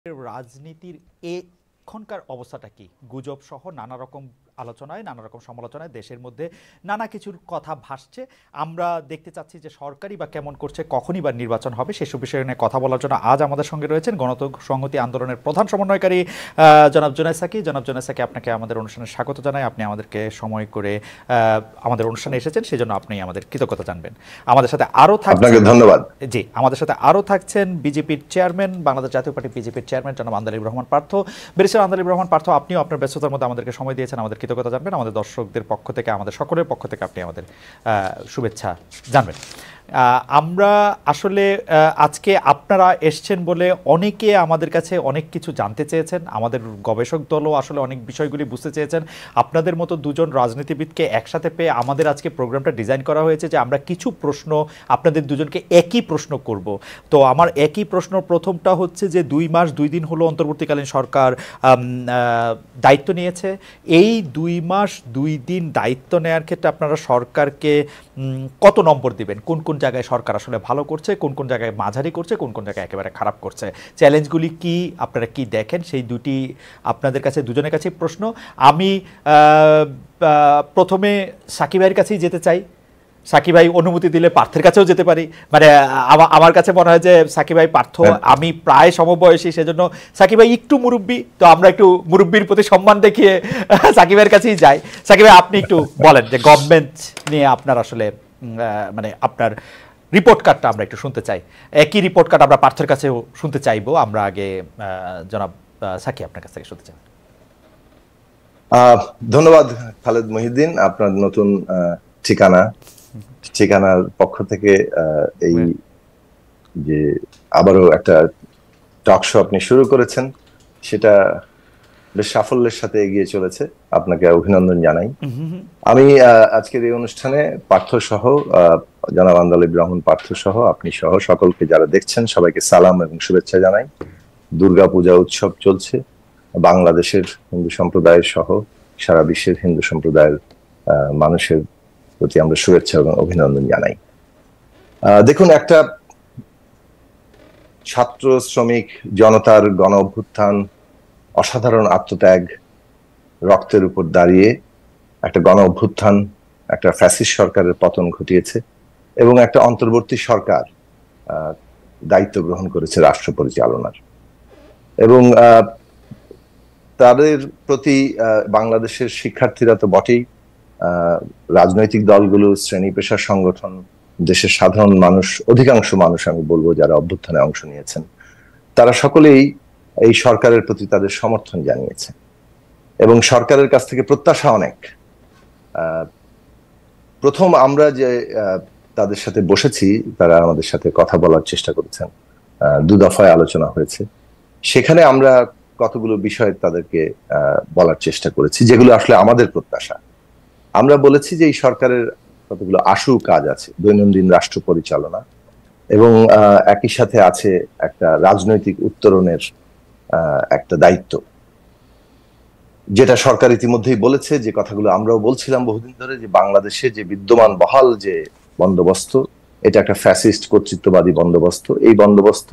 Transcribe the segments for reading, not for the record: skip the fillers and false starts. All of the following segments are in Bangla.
রাজনীতির এখনকার অবস্থাটা কি? গুজব সহ নানা রকম আলোচনায়, নানা রকম সমালোচনায় দেশের মধ্যে নানা কিছুর কথা ভাসছে। আমরা দেখতে চাচ্ছি যে সরকারই বা কেমন করছে, কখনই বা নির্বাচন হবে, সেসব বিষয় নিয়ে কথা বলার জন্য আজ আমাদের সঙ্গে রয়েছেন গণসংহতি আন্দোলনের প্রধান সমন্বয়কারী জনাব জুনায়েদ সাকি। জনাব জুনায়েদ সাকি, আপনাকে আমাদের অনুষ্ঠানে স্বাগত জানাই। আপনি আমাদেরকে সময় করে আমাদের অনুষ্ঠানে এসেছেন, সেজন্য আপনি আমাদের কৃতজ্ঞতা জানবেন। আমাদের সাথে আরও আপনাকে ধন্যবাদ। জি, আমাদের সাথে আরও থাকছেন বিজেপির চেয়ারম্যান, বাংলাদেশ জাতীয় পার্টি বিজেপির চেয়ারম্যান জনাব আন্দালিব রহমান পার্থ। ব্যারিস্টার আন্দালিব রহমান পার্থ, আপনিও আপনার ব্যস্ততার মধ্যে আমাদেরকে সময় দিয়েছেন, আমাদের কৃতজ্ঞতা জানবেন। আমাদের দর্শকদের পক্ষ থেকে, আমাদের সকলের পক্ষ থেকে আপনি আমাদের শুভেচ্ছা জানবেন। আমরা আসলে আজকে আপনারা এসছেন বলে অনেকে আমাদের কাছে অনেক কিছু জানতে চেয়েছেন, আমাদের গবেষক দলও আসলে অনেক বিষয়গুলি বুঝতে চেয়েছেন। আপনাদের মতো দুজন রাজনীতিবিদকে একসাথে পেয়ে আমাদের আজকে প্রোগ্রামটা ডিজাইন করা হয়েছে যে আমরা কিছু প্রশ্ন আপনাদের দুজনকে একই প্রশ্ন করব। তো আমার একই প্রশ্ন প্রথমটা হচ্ছে যে 2 মাস 2 দিন হলো অন্তর্বর্তীকালীন সরকার দায়িত্ব নিয়েছে। এই 2 মাস 2 দিন দায়িত্ব নেওয়ার ক্ষেত্রে আপনারা সরকারকে কত নম্বর দিবেন? কোন কোন জায়গায় সরকার আসলে ভালো করছে, কোন কোন জায়গায় মাঝারি করছে, কোন কোন জায়গায় একেবারে খারাপ করছে? চ্যালেঞ্জগুলি কি, আপনারা কি দেখেন? সেই দুটি আপনাদের কাছে, দুজনের কাছেই প্রশ্ন। আমি প্রথমে সাকি ভাইয়ের কাছেই যেতে চাই। সাকি ভাই অনুমতি দিলে পার্থের কাছেও যেতে পারি। মানে আমার কাছে মনে হয় যে সাকি ভাই পার্থ, আমি প্রায় সমবয়সী, সেজন্য সাকি ভাই একটু মুরব্বী, তো আমরা একটু মুরব্বীর প্রতি সম্মান দেখিয়ে সাকি ভাইয়ের কাছেই যাই। সাকি ভাই, আপনি একটু বলেন যে গভর্নমেন্ট নিয়ে আপনার আসলে মানে আপনার রিপোর্ট কার্ডটা আমরা একটু শুনতে চাই। একই রিপোর্ট কার্ড আমরা পার্থের কাছেও শুনতে চাইবো। আমরা আগে জনাব সাকি আপনার কাছ থেকে শুনতে চাই। ধন্যবাদ খালেদ মহিউদ্দিন, আপনার নতুন ঠিকানার পক্ষ থেকে এই যে আবারও একটা টক শো আপনি শুরু করেছেন, সেটা বেশ সাফল্যের সাথে এগিয়ে চলেছে। আপনাকে অভিনন্দন জানাই। আমি আজকের এই অনুষ্ঠানে পার্থ সহ, জনাব আন্দালিব রহমান পার্থ সহ, আপনি সহ সকলকে যারা দেখছেন সবাইকে সালাম এবং শুভেচ্ছা জানাই। দুর্গাপূজা উৎসব চলছে। বাংলাদেশের হিন্দু সম্প্রদায়ের সহ সারা বিশ্বের হিন্দু সম্প্রদায়ের মানুষের প্রতি আমরা শুভেচ্ছা এবং অভিনন্দন জানাই। দেখুন, একটা ছাত্র শ্রমিক জনতার গণ অভ্যুত্থান, অসাধারণ আত্মত্যাগ, রক্তের উপর দাঁড়িয়ে একটা গণ অভ্যুত্থান, একটা ফ্যাসিস্ট সরকারের পতন ঘটিয়েছে এবং একটা অন্তর্বর্তী সরকার দায়িত্ব গ্রহণ করেছে রাষ্ট্র পরিচালনার। এবং তাদের প্রতি বাংলাদেশের শিক্ষার্থীরা তো বটেই, রাজনৈতিক দলগুলো, শ্রেণী পেশার সংগঠন, দেশের সাধারণ মানুষ, অধিকাংশ মানুষ আমি বলবো যারা অভ্যুত্থানে অংশ নিয়েছেন, তারা সকলেই এই সরকারের প্রতি তাদের সমর্থন জানিয়েছে এবং সরকারের কাছ থেকে প্রত্যাশা অনেক। প্রথম আমরা যে তাদের সাথে বসেছি, তারা আমাদের সাথে কথা বলার চেষ্টা করেছেন, 2 দফায় আলোচনা হয়েছে। সেখানে আমরা কতগুলো বিষয় তাদেরকে বলার চেষ্টা করেছি যেগুলো আসলে আমাদের প্রত্যাশা। আমরা বলেছি যে এই সরকারের কতগুলো আশু কাজ আছে, দৈনন্দিন রাষ্ট্র পরিচালনা, এবং একই সাথে আছে একটা রাজনৈতিক উত্তরণের একটা দায়িত্ব, যেটা সরকার ইতিমধ্যেই বলেছে, যে কথাগুলো আমরাও বলছিলাম বহুদিন ধরে, যে বাংলাদেশে যে বিদ্যমান বহাল যে বন্দোবস্ত, এটা একটা ফ্যাসিস্ট কর্তৃত্ববাদী বন্দোবস্ত। এই বন্দোবস্ত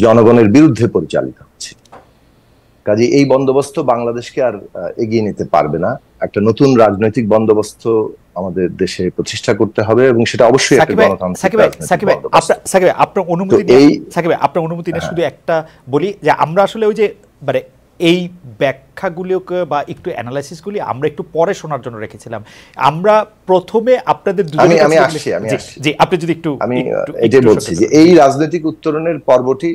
জনগণের বিরুদ্ধে পরিচালিত হচ্ছে। কাজে এই বন্দোবস্ত বাংলাদেশকে আর এগিয়ে নিতে পারবে না। একটা নতুন রাজনৈতিক বন্দোবস্ত আমাদের দেশে প্রতিষ্ঠা করতে হবে এবং সেটা অবশ্যই একটা গণতান্ত্রিক রাজনৈতিক বন্দোবস্ত। সাকিব ভাই, আপনার অনুমতি নিয়ে শুধু একটা বলি যে আমরা আসলে ওই যে মানে এই ব্যাখ্যাগুলোকে বা একটু অ্যানালাইসিসগুলি আমরা একটু পরে শোনার জন্য রেখেছিলাম। আমরা প্রথমে আপনাদের আমি আসছি জি, আপনি যদি একটু, আমি এটাই বলছি যে এই রাজনৈতিক উত্তরণের পর্বটি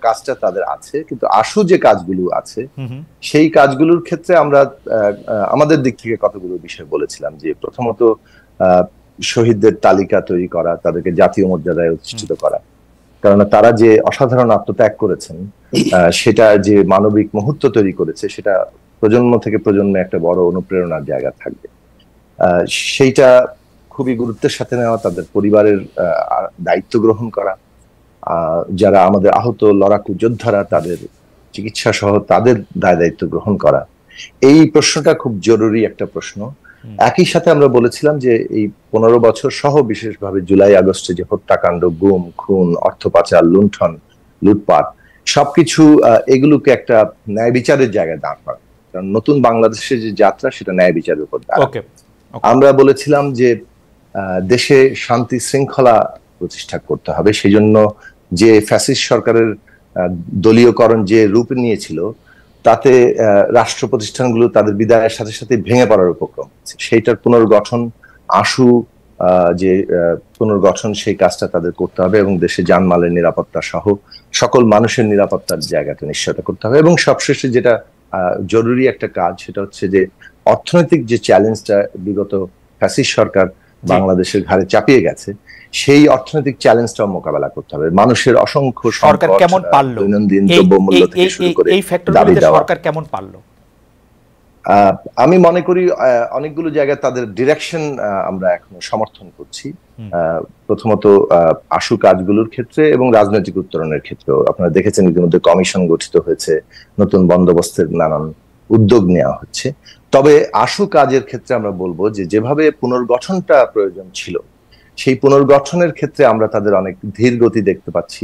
কাজটা তাদের আছে, কিন্তু আশু যে কাজগুলো আছে সেই কাজগুলোর ক্ষেত্রে আমরা আমাদের দিক থেকে কতগুলো বিষয় বলেছিলাম। যে প্রথমত শহীদদের তালিকা তৈরি করা, তাদেরকে জাতীয় মর্যাদায় অধিষ্ঠিত করা, কারণ তারা যে অসাধারণ আত্মত্যাগ করেছেন, সেটা যে মানবিক মুহূর্ত তৈরি করেছে, সেটা প্রজন্ম থেকে প্রজন্মে একটা বড় অনুপ্রেরণার জায়গা থাকবে। সেইটা খুবই গুরুত্বের সাথে নেওয়া, তাদের পরিবারের দায়িত্ব গ্রহণ করা, যারা আমাদের আহত লড়াকু যোদ্ধারা, তাদের চিকিৎসা সহ তাদের দায়িত্ব গ্রহণ করা। এই প্রশ্নটা খুব জরুরি একটা প্রশ্ন। একই সাথে আমরা বলেছিলাম যে এই 15 বছর সহ বিশেষভাবে জুলাই আগস্টে যে হত্যাকাণ্ড, গুম খুন, অর্থ পাচার, লুণ্ঠন, লুটপাট, সবকিছু এগুলোকে একটা ন্যায় বিচারের জায়গায় দাঁড় করানো। কারণ নতুন বাংলাদেশের যে যাত্রা সেটা ন্যায় বিচারের উপর দাঁড়ায়। আমরা বলেছিলাম যে দেশে শান্তি শৃঙ্খলা প্রতিষ্ঠা করতে হবে, সেই জন্য যে ফ্যাসিস্ট সরকারের দলীয়করণ যে রূপ নিয়েছিল তাতে রাষ্ট্র প্রতিষ্ঠানগুলো তাদের বিদায়ের সাথে সাথে ভেঙে পড়ার উপক্রম হচ্ছে। সেইটার পুনর্গঠন আশু যে পুনর্গঠন সেই কাজটা তাদের করতে হবে এবং দেশে জানমালের নিরাপত্তা সহ সকল মানুষের নিরাপত্তার জায়গাটা নিশ্চয়তা করতে হবে। এবং সবশেষে যেটা জরুরি একটা কাজ সেটা হচ্ছে যে অর্থনৈতিক যে চ্যালেঞ্জটা বিগত ফ্যাসিস্ট সরকার বাংলাদেশের ঘাড়ে চাপিয়ে গেছে সেই অর্থনৈতিক চ্যালেঞ্জটাও মোকাবেলা করতে হবে। মানুষের অসংখ্য সরকার কেমন পারল দৈনন্দিন দ্রব্যমূল্য থেকে শুরু করে দাবি দেওয়া, সরকার কেমন পারল? আমি মনে করি অনেকগুলো জায়গায় তাদের ডিরেকশন আমরা এখন সমর্থন করছি। প্রথমত আশু কাজগুলোর ক্ষেত্রে এবং রাজনৈতিক উত্তরণের ক্ষেত্রেও আপনারা দেখেছেন ইতিমধ্যে কমিশন গঠিত হয়েছে, নতুন বন্দোবস্তের নানান উদ্যোগ নেওয়া হচ্ছে। তবে আশু কাজের ক্ষেত্রে আমরা বলবো যে যেভাবে পুনর্গঠনটা প্রয়োজন ছিল সেই পুনর্গঠনের ক্ষেত্রে আমরা তাদের অনেক ধীর গতি দেখতে পাচ্ছি।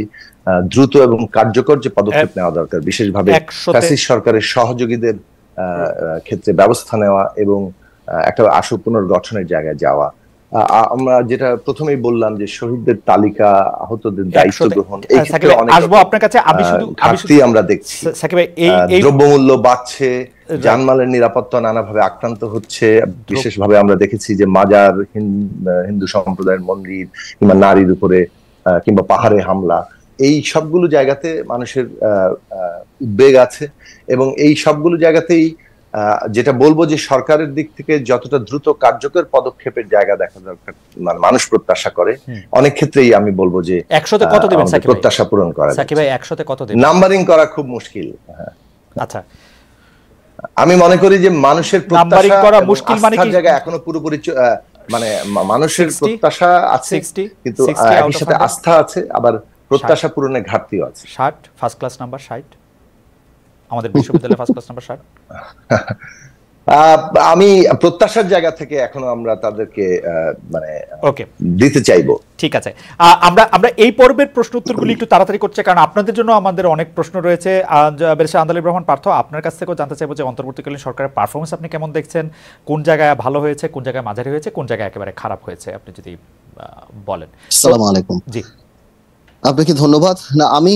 দ্রুত এবং কার্যকর যে পদক্ষেপ নেওয়া দরকার, বিশেষভাবে ফ্যাসিস্ট সরকারের সহযোগীদের ক্ষেত্রে ব্যবস্থা নেওয়া এবং একটা আশু পুনর্গঠনের জায়গায় যাওয়া। আমরা যেটা প্রথমেই বললাম যে শহীদদের তালিকা, আহতদের দায়িত্ব গ্রহণ, এই ক্ষেত্রে অনেক আসবো আপনার কাছে। ঘাটতি আমরা দেখছি। দ্রব্যমূল্য বাড়ছে, জানমালের নিরাপত্তা নানাভাবে আক্রান্ত হচ্ছে। বিশেষভাবে আমরা দেখেছি যে মাজার, হিন্দু সম্প্রদায়ের মন্দির কিংবা নারীর উপরে কিংবা পাহাড়ে হামলা, এই সবগুলো জায়গাতে মানুষের উদ্বেগ আছে এবং এই সবগুলো জায়গাতেই যেটা বলবো যে সরকারের দিক থেকে যতটা দ্রুত কার্যকর পদক্ষেপের জায়গা দেখা দরকার, মানে মানুষ প্রত্যাশা করে, অনেক ক্ষেত্রেই আমি বলবো যে 100তে কত দিবেন সাকিব ভাই? প্রত্যাশা পূরণ করা সাকিব ভাই 100তে কত দিবেন? নাম্বারিং করা খুব মুশকিল। আচ্ছা, আমি মনে করি যে মানুষের নাম্বারিং করা মুশকিল মানে কি জায়গা এখনো পুরোপুরি মানে মানুষের প্রত্যাশা আছে কিন্তু একই সাথে আস্থা আছে, আবার প্রত্যাশা পূরণে ঘাটতিও আছে। 60 ফার্স্ট ক্লাস নাম্বার 60, আমাদের বিশ্ববিদ্যালয়ে ফার্স্ট ক্লাস নাম্বার 60। আমি প্রত্যাশার জায়গা থেকে এখনো আমরা তাদেরকে মানে দিতে চাইবো। ঠিক আছে, আমরা এই পর্বের প্রশ্ন উত্তরগুলি একটু তাড়াতাড়ি করছে কারণ আপনাদের জন্য আমাদের অনেক প্রশ্ন রয়েছে। ব্যারিস্টার আন্দালিব রহমান পার্থ, আপনার কাছ থেকেও জানতে চাইবো যে অন্তর্বর্তীকালীন সরকারের পারফরমেন্স আপনি কেমন দেখছেন? কোন জায়গায় ভালো হয়েছে, কোন জায়গায় মাঝারি হয়েছে, কোন জায়গায় একেবারে খারাপ হয়েছে, আপনি যদি বলেন। আসসালামু আলাইকুম। জি, আপনাকে ধন্যবাদ। না, আমি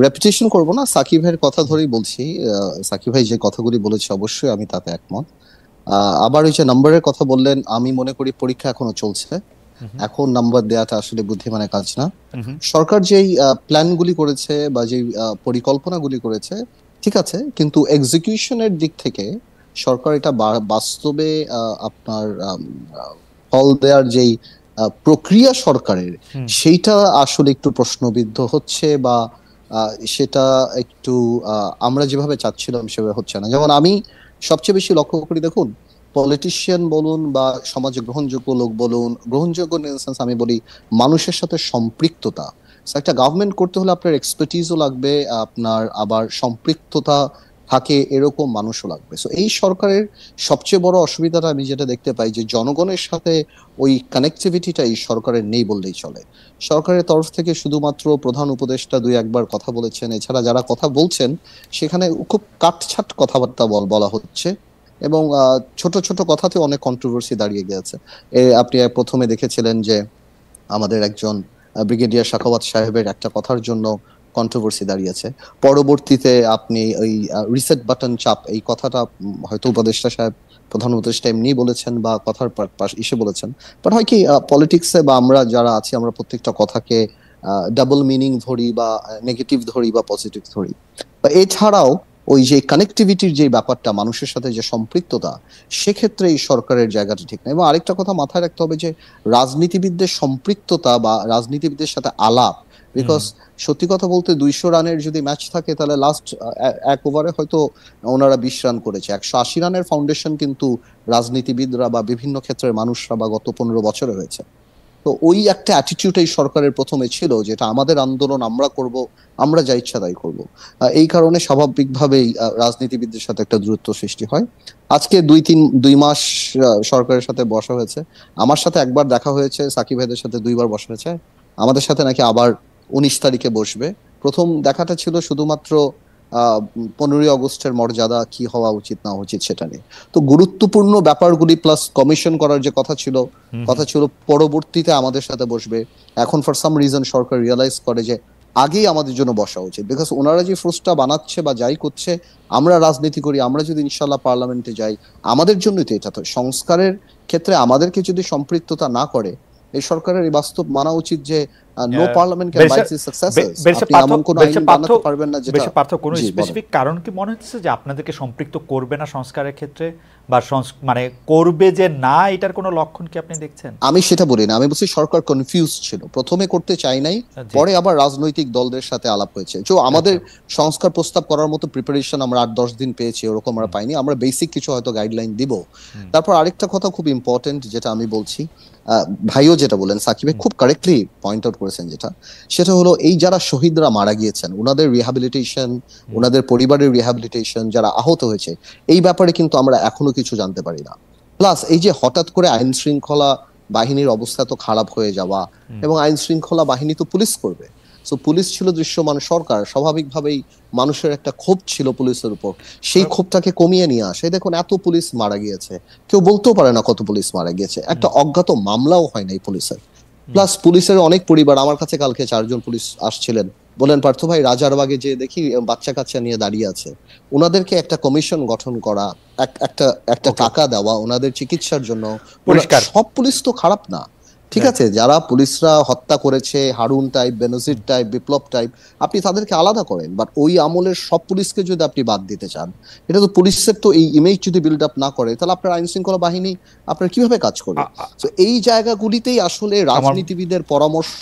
রেপিটেশন করব না, সাকিব ভাইয়ের কথা ধরেই বলছি। সাকিব ভাই যে কথাগুলি বলেছে অবশ্যই আমি তাতে একমত। আবার ওই যে নাম্বারের কথা বললেন, আমি মনে করি পরীক্ষা এখনো চলছে, এখন নাম্বার দেওয়াটা আসলে বুদ্ধিমানের কাজ না। সরকার যেই প্ল্যানগুলি করেছে বা যেই পরিকল্পনাগুলি করেছে ঠিক আছে, কিন্তু এক্সিকিউশনের দিক থেকে সরকার এটা বাস্তবে আপনার ফল দেওয়ার যেই প্রক্রিয়া সরকারের, সেইটা আসলে একটু প্রশ্নবিদ্ধ হচ্ছে বা সেটা একটু আমরা যেভাবে চাচ্ছিলাম সেভাবে হচ্ছে না। যেমন আমি সবচেয়ে বেশি লক্ষ্য করি, দেখুন পলিটিশিয়ান বলুন বা সমাজে গ্রহণযোগ্য লোক বলুন, গ্রহণযোগ্য ইন সেন্স আমি বলি মানুষের সাথে সম্পৃক্ততা। একটা গভর্নমেন্ট করতে হলে আপনার এক্সপার্টিসও লাগবে, আপনার আবার সম্পৃক্ততা থাকে এরকম মানুষও লাগবে। সো এই সরকারের সবচেয়ে বড় অসুবিধাটা আমি যেটা দেখতে পাই যে জনগণের সাথে ওই কানেক্টিভিটিটা এই সরকারের নেই বললেই চলে। সরকারের তরফ থেকে শুধুমাত্র প্রধান উপদেষ্টা দুই একবার কথা বলেছেন, এছাড়া যারা কথা বলছেন সেখানে খুব কাটছাট কথাবার্তা বলা হচ্ছে এবং ছোট ছোট কথাতে অনেক কন্ট্রোভার্সি দাঁড়িয়ে গেছে। আপনি প্রথমে দেখেছিলেন যে আমাদের একজন ব্রিগেডিয়ার সাখাওয়াত সাহেবের একটা কথার জন্য কন্ট্রোভার্সি দাঁড়িয়েছে, পরবর্তীতে আপনি ওই রিসেট বাটন চাপ এই কথাটা হয়তো উপদেষ্টা সাহেব, প্রধান উপদেষ্টা এমনি বলেছেন বা কথার ইসে বলেছেন, বাট হয় কি পলিটিক্সে বা আমরা যারা আছি আমরা প্রত্যেকটা কথাকে ডাবল মিনিং ধরি বা নেগেটিভ ধরি বা পজিটিভ ধরি। এছাড়াও ওই যে কানেক্টিভিটির যে ব্যাপারটা, মানুষের সাথে যে সম্পৃক্ততা, সেক্ষেত্রে এই সরকারের জায়গাটা ঠিক না। এবং আরেকটা কথা মাথায় রাখতে হবে যে রাজনীতিবিদদের সম্পৃক্ততা বা রাজনীতিবিদদের সাথে আলাপ, বিকজ সত্যি কথা বলতে 200 রানের যদি ম্যাচ থাকে তাহলে লাস্ট এক ওভারে হয়তো ওনারা 20 রান করেছে। 180 রানের ফাউন্ডেশন কিন্তু রাজনীতিবিদরা বা বিভিন্ন ক্ষেত্রের মানুষরা বা গত 15 বছরে হয়েছে। তো ওই একটা অ্যাটিটিউড এই সরকারের প্রথমে ছিল, যেটা আমাদের আন্দোলন আমরা করব, আমরা যা ইচ্ছা তাই করব। এই কারণে স্বাভাবিকভাবেই রাজনীতিবিদদের সাথে একটা দূরত্ব সৃষ্টি হয়। আজকে 2 মাস সরকারের সাথে বসা হয়েছে, আমার সাথে একবার দেখা হয়েছে, সাকিব ভাইদের সাথে 2বার বসা হয়েছে, আমাদের সাথে নাকি আবার 19 তারিখে বসবে। প্রথম দেখাটা ছিল শুধুমাত্র 15ই আগস্টের মর্যাদা কি হওয়া উচিত না উচিত সেটা নিয়ে। তো গুরুত্বপূর্ণ ব্যাপারগুলি প্লাস কমিশন করার যে কথা ছিল পরবর্তীতে আমাদের সাথে বসবে। এখন ফর সাম রিজন সরকার রিয়েলাইজ করে যে আগেই আমাদের জন্য বসা উচিত, বিকজ ওনারা যে ফোর্সটা বানাচ্ছে বা যাই করছে, আমরা রাজনীতি করি, আমরা যদি ইনশাল্লাহ পার্লামেন্টে যাই, আমাদের জন্যই তো এটা। তো সংস্কারের ক্ষেত্রে আমাদেরকে যদি সম্পৃক্ততা না করে, এই সরকারের এই বাস্তব মানা উচিত যে no parliament can bite its successes. আপনি এমন কোন আইন বানাতে পারবেন না যেটা কোনো স্পেসিফিক কারণ কি মনে হচ্ছে যে আপনাদেরকে সম্পৃক্ত করবে না সংস্কারের ক্ষেত্রে, বা মানে করবে যে না, এটার কোনো লক্ষণ কি আপনি দেখছেন? আমি সেটা বলি না, আমি বলছি সরকার কনফিউজ ছিল, প্রথমে করতে চাই নাই, পরে আবার রাজনৈতিক দলদের সাথে আলাপ হয়েছে। তো আমাদের সংস্কার প্রস্তাব করার মতো প্রিপারেশন আমরা 8-10 দিন পেয়েছি, ওরকম আমরা পাইনি। আমরা বেসিক কিছু হয়তো গাইডলাইন দিব। তারপর আরেকটা কথা খুব ইম্পর্টেন্ট যেটা আমি বলছি, ভাইও যেটা বলেন, সাকিব ভাই খুব কারেক্টলি পয়েন্ট আউট করেছেন, সেটা হলো এই যারা শহীদরা মারা গিয়েছেন ওনাদের রিহ্যাবিলিটেশন, ওনাদের পরিবারের রিহ্যাবিলিটেশন, যারা আহত হয়েছে, এই ব্যাপারে কিন্তু আমরা এখনো কিছু জানতে পারি না। প্লাস এই যে হঠাৎ করে আইন শৃঙ্খলা বাহিনীর অবস্থা তো খারাপ হয়ে যাওয়া, এবং আইন শৃঙ্খলা বাহিনী তো পুলিশ করবে, সো পুলিশ ছিল দৃশ্যমান সরকার, স্বাভাবিকভাবেই মানুষের একটা ক্ষোভ ছিল পুলিশের উপর, সেই ক্ষোভটাকে কমিয়ে নিয়ে আসে। দেখুন এত পুলিশ মারা গিয়েছে, কেউ বলতেও পারে না কত পুলিশ মারা গিয়েছে, একটা অজ্ঞাত মামলাও হয় নাই পুলিশের। প্লাস পুলিশের অনেক পরিবার, আমার কাছে কালকে 4 জন পুলিশ আসছিলেন, বলেন পার্থ ভাই রাজারবাগে যে দেখি বাচ্চা কাচ্চা নিয়ে দাঁড়িয়ে আছে, ওনাদেরকে একটা কমিশন গঠন করা, একটা টাকা দেওয়া ওনাদের চিকিৎসার জন্য। সব পুলিশ তো খারাপ না, ঠিক আছে, যারা পুলিশরা হত্যা করেছে, হারুন টাইপ, বেনজির টাইপ, বিপ্লব টাইপ, আপনি তাদেরকে আলাদা করেন, বাট ওই আমলের সব পুলিশকে যদি আপনি বাদ দিতে চান, এটা তো পুলিশের তো এই ইমেজ যদি বিল্ড আপ না করে, তাহলে আপনার আইন শৃঙ্খলা বাহিনী আপনার কিভাবে কাজ করবে? তো এই জায়গাগুলিতেই আসলে রাজনীতিবিদের পরামর্শ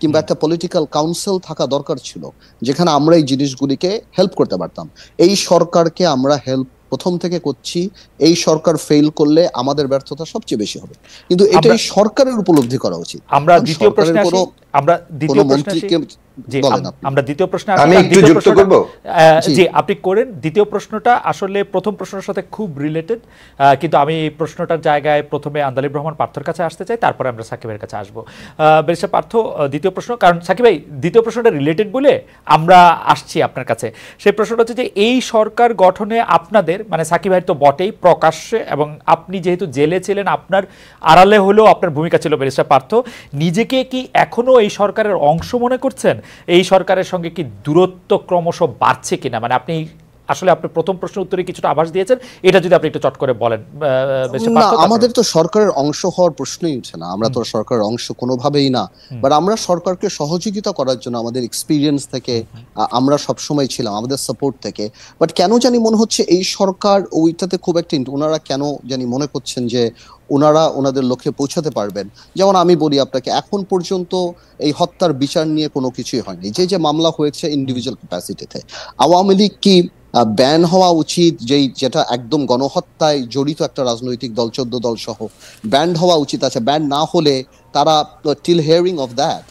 কিংবা একটা পলিটিক্যাল কাউন্সিল থাকা দরকার ছিল, যেখানে আমরা এই জিনিসগুলিকে হেল্প করতে পারতাম। এই সরকারকে আমরা হেল্প প্রথম থেকে করছি, এই সরকার ফেল করলে আমাদের ব্যর্থতা সবচেয়ে বেশি হবে, কিন্তু এটাই সরকারের উপলব্ধি করা উচিত। আমরা দ্বিতীয় প্রশ্নে আসি, আমি একটু যুক্ত করব। জি, আপনি করেন। দ্বিতীয় প্রশ্নটা আসলে প্রথম প্রশ্নের সাথে খুব রিলেটেড, কিন্তু আমি এই প্রশ্নটার জায়গায় প্রথমে আন্দালিব রহমান পার্থর কাছে আসতে চাই, তারপরে আমরা সাকিবের কাছে আসবো। ব্যারিস্টার পার্থ, দ্বিতীয় প্রশ্ন, কারণ সাকিব ভাই দ্বিতীয় প্রশ্নটা রিলেটেড বলে আমরা আসছি আপনার কাছে। সেই প্রশ্নটা হচ্ছে যে এই সরকার গঠনে আপনাদের, মানে সাকিব ভাই তো বটেই প্রকাশ্যে, এবং আপনি যেহেতু জেলে ছিলেন, আপনার আড়ালে হলেও আপনার ভূমিকা ছিল, ব্যারিস্টার পার্থ নিজেকে কি এখনো এই সরকারের অংশ মনে করছেন? এই সরকারের সঙ্গে কি দূরত্ব ক্রমশ বাড়ছে কিনা? মানে আপনি আসলে আপনার প্রথম প্রশ্নের উত্তরে কিছুটা আভাস দিয়েছেন, এটা যদি আপনি একটু চট করে বলেন। আমাদের তো সরকারের অংশ হওয়ার প্রশ্নই উঠছে না, আমরা তো সরকারের অংশ কোনোভাবেই না, বাট আমরা সরকারকে সহযোগিতা করার জন্য আমাদের এক্সপিরিয়েন্স থেকে আমরা সবসময় ছিলাম, আমাদের সাপোর্ট থেকে। বাট কেন জানি মনে হচ্ছে এই সরকার ওইটাতে খুব একটা, ওনারা কেন জানি মনে করছেন যে ওনারা ওনাদের লক্ষ্যে পৌঁছাতে পারবেন। যেমন আমি বলি আপনাকে, এখন পর্যন্ত এই হত্যার বিচার নিয়ে কোনো কিছুই হয়নি, যে মামলা হয়েছে ইন্ডিভিজুয়াল ক্যাপাসিটিতে। আওয়ামী লীগ কি ব্যান হওয়া উচিত, যেটা একদম গণহত্যায় জড়িত একটা রাজনৈতিক দল, 14 দল সহ, ব্যান হওয়া উচিত আছে। ব্যান না হলে তারা টিল হিয়ারিং অফ দ্যাট,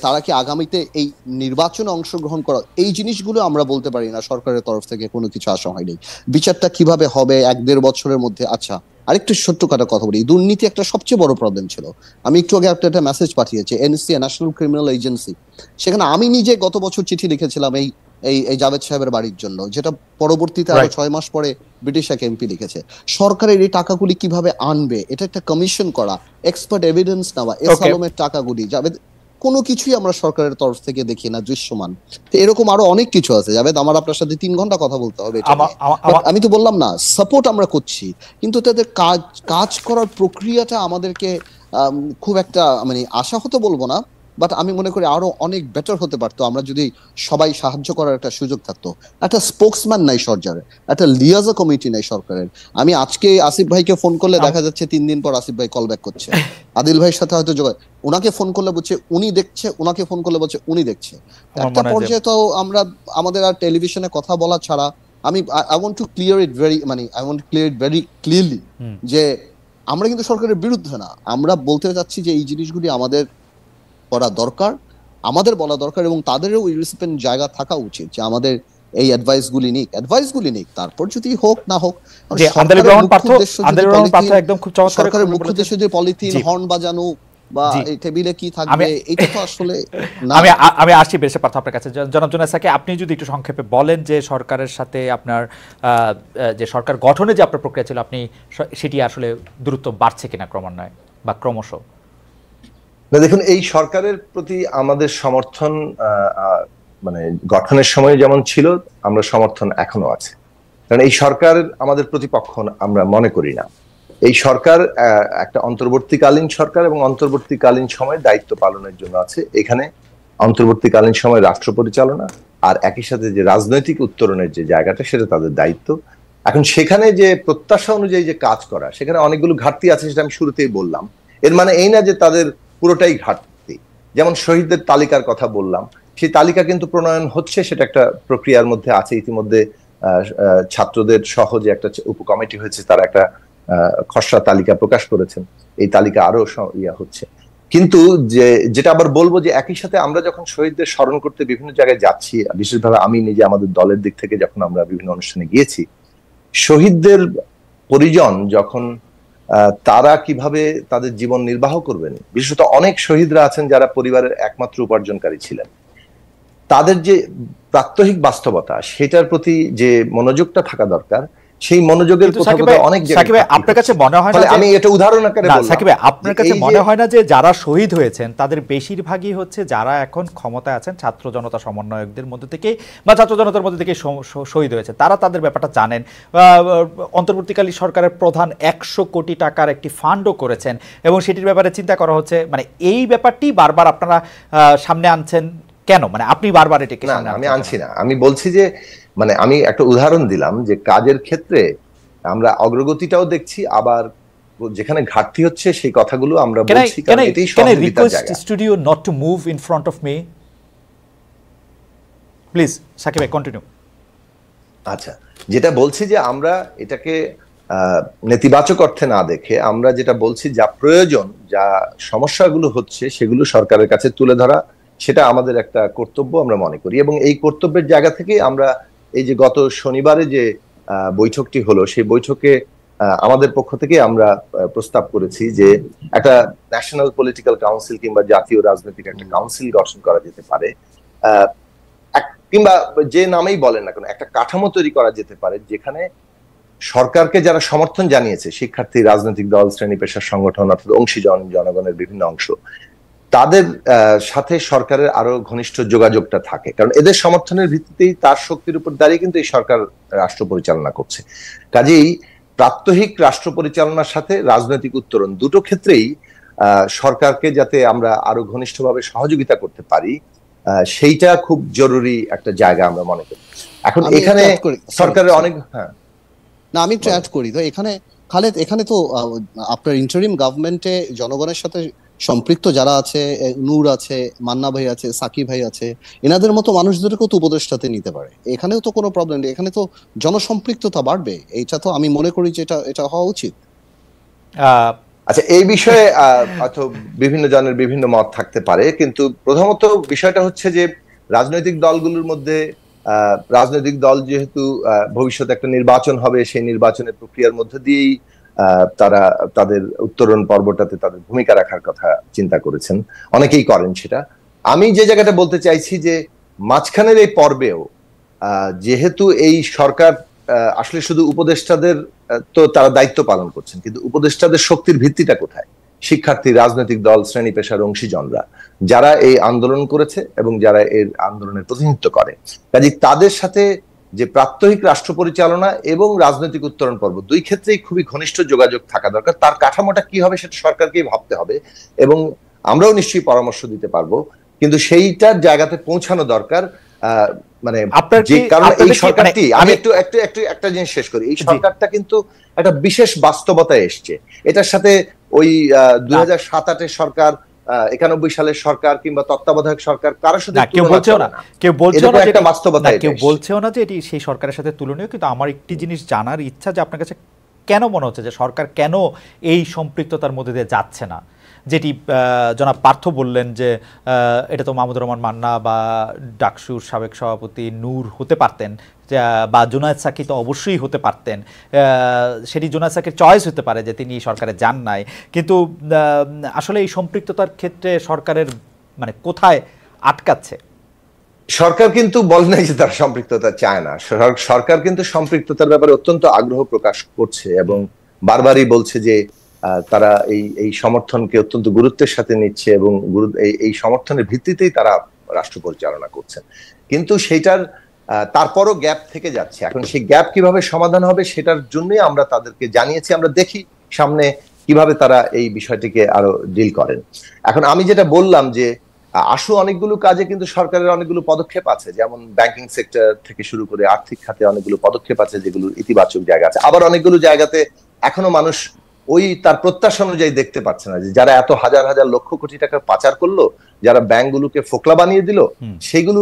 তারা কি আগামীতে এই নির্বাচনে অংশগ্রহণ করা, এই জিনিসগুলো আমরা বলতে পারি না, সরকারের তরফ থেকে কোনো কিছু আসা হয়নি। বিচারটা কিভাবে হবে 1-1.5 বছরের মধ্যে? আচ্ছা, আরেকটু ছোট্ট কথা বলি, দুর্নীতি একটা সবচেয়ে বড় প্রবলেম ছিল। আমি একটু আগে একটা মেসেজ পাঠিয়েছি, এনসিএ, ন্যাশনাল ক্রিমিনাল এজেন্সি, সেখানে আমি নিজে গত বছর চিঠি লিখেছিলাম এই জাভেদ সাহেবের বাড়ির জন্য, যেটা পরবর্তীতে আরো 6 মাস পরে ব্রিটিশ এক এমপি লিখেছে। সরকারের এই টাকাগুলি কিভাবে আনবে, এটা একটা কমিশন করা, এক্সপার্ট এভিডেন্স নেওয়া, এসালমের টাকাগুলি, জাভেদ কোনো কিছুই আমরা সরকারের তরফ থেকে দেখি না দৃশ্যমান। এরকম আরো অনেক কিছু আছে জাভেদ, আমার আপনার সাথে 3 ঘন্টা কথা বলতে হবে। আমি তো বললাম না, সাপোর্ট আমরা করছি, কিন্তু তাদের কাজ করার প্রক্রিয়াটা আমাদেরকে খুব একটা, মানে আশাহত বলবো না, বাট আমি মনে করি আরো অনেক বেটার হতে পারতো, আমরা যদি সবাই সাহায্য করার একটা সুযোগ থাকতো। একটা স্পোকসম্যান নাই সরকারের, একটা লিয়াজা কমিটি নাই সরকারের। আমি আজকে আসিফ ভাইকে ফোন করলে দেখা যাচ্ছে 3 দিন পর আসিফ ভাই কল ব্যাক করছে, আদিল ভাইয়ের সাথে হয়তো যোগাযোগ, ওনাকে ফোন করলে বলছে উনি দেখছে, ওনাকে ফোন করলে বলছে উনি দেখছে। একটা পর্যায়ে তো আমরা আমাদের আর টেলিভিশনে কথা বলা ছাড়া, I want to clear it very clearly যে আমরা কিন্তু সরকারের বিরুদ্ধে না, আমরা বলতে চাচ্ছি যে এই জিনিসগুলি আমাদের করা দরকার, আমাদের বলা দরকার, এবং তাদেরও ওই রেসিপেন্ট জায়গা থাকা উচিত যে আমাদের এই অ্যাডভাইসগুলি নিক, তারপর যদি হোক না হোক। সরকারের মুখ্য উদ্দেশ্য যদি পলিথিন, হর্ন বাজানো, বা জি। এই টেবিলে কি থাকবে এটা তো আসলে না। আমি আসি বেশি পার্থ আপনার কাছে। জনাব জুনায়েদ আপনি যদি একটু সংক্ষেপে বলেন যে সরকারের সাথে আপনার যে সরকার গঠনে যে আপনার প্রক্রিয়া ছিল, আপনি সেটি আসলে দূরত্ব বাড়ছে কিনা ক্রমান্বয়ে বা ক্রমশ? না, দেখুন, এই সরকারের প্রতি আমাদের সমর্থন মানে গঠনের সময় যেমন ছিল, আমরা সমর্থন এখনো আছে। কারণ এই সরকার আমাদের প্রতিপক্ষ আমরা মনে করি না। এই সরকার একটা অন্তর্বর্তীকালীন সরকার এবং অন্তর্বর্তীকালীন সময় দায়িত্ব পালনের জন্য আছে। এখানে অন্তর্বর্তীকালীন সময় রাষ্ট্র পরিচালনা আর একই সাথে যে রাজনৈতিক উত্তরণের যে জায়গাটা, সেটা তাদের দায়িত্ব। এখন সেখানে যে প্রত্যাশা অনুযায়ী যে কাজ করা, সেখানে অনেকগুলো ঘাটতি আছে, সেটা আমি শুরুতেই বললাম। এর মানে এই না যে তাদের পুরোটাই ঘাটতি। যেমন শহীদদের তালিকার কথা বললাম, সেই তালিকা কিন্তু প্রণয়ন হচ্ছে, সেটা একটা প্রক্রিয়ার মধ্যে আছে। ইতিমধ্যে ছাত্রদের সহ যে একটা উপকমিটি হয়েছে, তারা একটা খসড়া তালিকা প্রকাশ করেছেন। এই তালিকা আরো হচ্ছে। কিন্তু যেটা আবার বলবো যে একই সাথে আমরা যখন শহীদদের স্মরণ করতে বিভিন্ন জায়গায় যাচ্ছি, বিশেষভাবে আমি নিজে আমাদের দলের দিক থেকে যখন আমরা বিভিন্ন অনুষ্ঠানে গিয়েছি, শহীদদের পরিজন যখন তারা কিভাবে তাদের জীবন নির্বাহ করবেন, বিশেষত অনেক শহীদরা আছেন যারা পরিবারের একমাত্র উপার্জনকারী ছিলেন, তাদের যে প্রাত্যহিক বাস্তবতা, সেটার প্রতি যে মনোযোগটা থাকা দরকার, সেই মনোযোগের কথা অনেক জায়গায় আপনার কাছে মনে হয় না, আমি এটা উদাহরণ আকারে বললাম, সাকিব ভাই আপনার কাছে মনে হয় না যে যারা শহীদ হয়েছেন তাদের বেশিরভাগই হচ্ছে যারা এখন ক্ষমতায় আছেন ছাত্র জনতা সমন্বয়কদের মধ্যে থেকে বা ছাত্র জনতার মধ্যে থেকে শহীদ হয়েছে, তারা তাদের ব্যাপারটা জানেন। অন্তর্বর্তীকালীন সরকারের প্রধান 100 কোটি টাকার একটি ফান্ডও করেছেন এবং সেটির ব্যাপারে চিন্তা করা হচ্ছে। মানে এই ব্যাপারটি বারবার আপনারা সামনে আনছেন কেন? মানে আপনি বারবার এটাকে সামনে আমি আনছি না, আমি বলছি যে মানে আমি একটা উদাহরণ দিলাম যে কাজের ক্ষেত্রে আমরা অগ্রগতিটাও দেখছি, আবার যেখানে ঘাটতি হচ্ছে সেই কথাগুলো আমরা বলছি। কারণ এটাই সহযোগিতার জায়গা। Studio not to move in front of me, please. Shakib ভাই কন্টিনিউ। আচ্ছা, যেটা বলছি যে আমরা এটাকে নেতিবাচক অর্থে না দেখে আমরা যেটা বলছি, যা প্রয়োজন, যা সমস্যাগুলো হচ্ছে, সেগুলো সরকারের কাছে তুলে ধরা, সেটা আমাদের একটা কর্তব্য আমরা মনে করি। এবং এই কর্তব্যের জায়গা থেকে আমরা এই যে গত শনিবারে যে বৈঠকটি হলো, সেই বৈঠকে আমাদের পক্ষ থেকে আমরা প্রস্তাব করেছি যে একটা ন্যাশনাল পলিটিক্যাল কাউন্সিল কিংবা জাতীয় রাজনৈতিক একটা কাউন্সিল গঠন করা যেতে পারে, কিংবা যে নামেই বলেন না কেন, একটা কাঠামো তৈরি করা যেতে পারে যেখানে সরকারকে যারা সমর্থন জানিয়েছে, শিক্ষার্থী, রাজনৈতিক দল, শ্রেণী পেশার সংগঠন, অর্থাৎ অংশীজন, জনগণের বিভিন্ন অংশ, তাদের সাথে সরকারের আরো ঘনিষ্ঠ যোগাযোগটা থাকে। কারণ এদের সমর্থনের ভিত্তিতেই, তার শক্তির উপর দাঁড়িয়ে কিন্তু এই সরকার রাষ্ট্র পরিচালনা করছে। কাজেই প্রাত্যহিক রাষ্ট্র পরিচালনার সাথে রাজনৈতিক উত্তরণ, দুটো ক্ষেত্রেই সরকারকে যাতে আমরা আরো ঘনিষ্ঠভাবে সহযোগিতা করতে পারি, সেইটা খুব জরুরি একটা জায়গা আমরা মনে করি। এখন এখানে সরকারের অনেক না, আমি একটু অ্যাড করি। তো এখানে খালেদ, এখানে তো আপনার ইন্টারিম গভর্নমেন্টে জনগণের সাথে সম্পৃক্ত যারা আছে, নূর আছে, মান্না ভাই আছে, সাকিব ভাই আছে, এনাদের মতো মানুষদেরকেও তো উপদেষ্টাতে নিতে পারে। এখানেও তো কোনো প্রবলেম নেই, এখানে তো জনসম্পৃক্ততা বাড়বে। এইটা তো আমি মনে করি যে এটা হওয়া উচিত। আচ্ছা, এই বিষয়ে হয়তো বিভিন্ন জনের বিভিন্ন মত থাকতে পারে, কিন্তু প্রথমত বিষয়টা হচ্ছে যে রাজনৈতিক দলগুলোর মধ্যে রাজনৈতিক দল যেহেতু ভবিষ্যতে একটা নির্বাচন হবে, সেই নির্বাচনের প্রক্রিয়ার মধ্যে দিয়েই তারা তাদের উত্তরণ পর্বটাতে তাদের ভূমিকা রাখার কথা চিন্তা করেছেন, অনেকেই করেন সেটা। আমি যে জায়গাটা বলতে চাইছি যে মাঝখানের এই পর্বেও যেহেতু এই সরকার আসলে শুধু উপদেষ্টাদের তো তারা দায়িত্ব পালন করছেন, কিন্তু উপদেষ্টাদের শক্তির ভিত্তিটা কোথায়? শিক্ষার্থী, রাজনৈতিক দল, শ্রেণী পেশার অংশীজনরা, যারা এই আন্দোলন করেছে এবং যারা এর আন্দোলনের প্রতিনিধিত্ব করে। কাজে তাদের সাথে যে প্রাত্যহিক রাষ্ট্র পরিচালনা এবং রাজনৈতিক উত্তরণ পর্ব, দুই ক্ষেত্রেই খুবই ঘনিষ্ঠ যোগাযোগ থাকা দরকার। তার কাঠামোটা কি হবে সেটা সরকারকেই ভাবতে হবে, এবং আমরাও নিশ্চয়ই পরামর্শ দিতে পারবো, কিন্তু সেইটার জায়গাতে পৌঁছানো দরকার। মানে যে কারণে এই সরকারটি, আমি একটু একটা জিনিস শেষ করি, এই সরকারটা কিন্তু একটা বিশেষ বাস্তবতায় এসছে। এটার সাথে ওই 2007-08 সরকার, 91 সালের সরকার কিংবা তত্ত্বাবধায়ক সরকার কারোর সাথে কেউ বলছেও না একটা বাস্তবতা, কেউ বলছেও না যে এটি সেই সরকারের সাথে তুলনীয়। কিন্তু আমার একটি জিনিস জানার ইচ্ছা যে আপনার কাছে কেন মনে হচ্ছে যে সরকার কেন এই সম্পৃক্ততার মধ্যে দিয়ে যাচ্ছে না? যেটি জনাব পার্থ বললেন যে এটা তো মাহমুদুর রহমান মান্না বা ডাকসুর সাবেক সভাপতি নূর হতে পারতেন, বা জুনায়েদ সাকি তো অবশ্যই হতে পারতেন, সেটি জুনায়েদ সাকির চয়েস হতে পারে যে তিনি সরকারে যান নাই, কিন্তু আসলে এই সম্পৃক্ততার ক্ষেত্রে সরকারের মানে কোথায় আটকাচ্ছে? সরকার কিন্তু বলে নাই যে তারা সম্পৃক্ততা চায় না। সরকার কিন্তু সম্পৃক্ততার ব্যাপারে অত্যন্ত আগ্রহ প্রকাশ করছে এবং বারবারই বলছে যে তারা এই সমর্থনকে অত্যন্ত গুরুত্বের সাথে নিচ্ছে এবং এই সমর্থনের ভিত্তিতেই তারা রাষ্ট্র পরিচালনা করছেন। কিন্তু সেইটার তারপরও গ্যাপ থেকে যাচ্ছে। এখন সেই গ্যাপ কিভাবে সমাধান হবে সেটার জন্যই আমরা তাদেরকে জানিয়েছি। আমরা দেখি সামনে কিভাবে তারা এই বিষয়টিকে আরো ডিল করেন। এখন আমি যেটা বললাম যে অনেকগুলো কাজে কিন্তু সরকারের অনেকগুলো পদক্ষেপ আছে, যেমন ব্যাংকিং সেক্টর থেকে শুরু করে আর্থিক খাতে অনেকগুলো পদক্ষেপ আছে যেগুলো ইতিবাচক জায়গা আছে। আবার অনেকগুলো জায়গাতে এখনো মানুষ ওই তার প্রত্যাশা অনুযায়ী দেখতে পাচ্ছে না, যে যারা এত হাজার হাজার লক্ষ কোটি টাকা পাচার করলো, যারা ব্যাংকগুলোকে ফোকলা বানিয়ে দিল, সেগুলো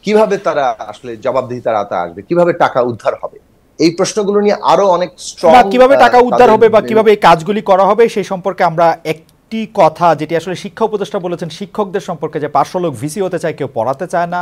কিভাবে তারা আসলে জবাবদিহিতার আওতায় আসবে, কিভাবে টাকা উদ্ধার হবে, এই প্রশ্নগুলো নিয়ে আরো অনেক স্ট্রং, কিভাবে টাকা উদ্ধার হবে বা কিভাবে এই কাজগুলি করা হবে সেই সম্পর্কে আমরা একটি কথা যেটি আসলে শিক্ষা উপদেষ্টা বলেছেন শিক্ষকদের সম্পর্কে, যে 500 লোক ভিসি হতে চায়, কেউ পড়াতে চায় না।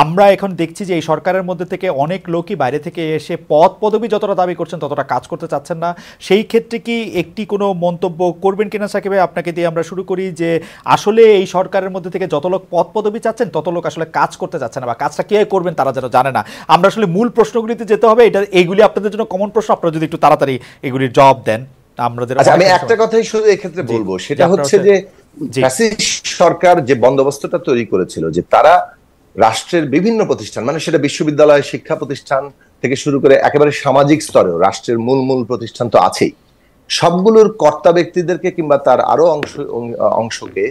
আমরা এখন দেখছি যে এই সরকারের মধ্যে থেকে অনেক লোকই বাইরে থেকে এসে পদ পদবি যতটা দাবি করছেন ততটা কাজ করতে চাচ্ছেন না। সেই ক্ষেত্রে কি একটি কোনো মন্তব্য করবেন কিনা সাকিব ভাই? আপনাকে দিয়ে আমরা শুরু করি যে আসলে এই সরকারের মধ্যে থেকে যত লোক পদ পদবি চাচ্ছেন তত লোক আসলে কাজ করতে চাচ্ছেন না, বা কাজটা কে করবেন তারা যেন জানে না। আমরা আসলে মূল প্রশ্নগুলিতে যেতে হবে। এইগুলি আপনাদের জন্য কমন প্রশ্ন, আপনারা যদি একটু তাড়াতাড়ি এগুলির জবাব দেন। আমি একটা কথাই শুধু এক্ষেত্রে বলবো, সেটা হচ্ছে যে সরকার যে বন্দোবস্তটা তৈরি করেছিল যে তারা রাষ্ট্রের বিভিন্ন প্রতিষ্ঠান, মানে সেটা বিশ্ববিদ্যালয়, শিক্ষা প্রতিষ্ঠান থেকে শুরু করে একেবারে সামাজিক স্তরেও রাষ্ট্রের মূল প্রতিষ্ঠান তো আছেই, সবগুলোর কর্তা ব্যক্তিদেরকে কিংবা তার আরো অংশকে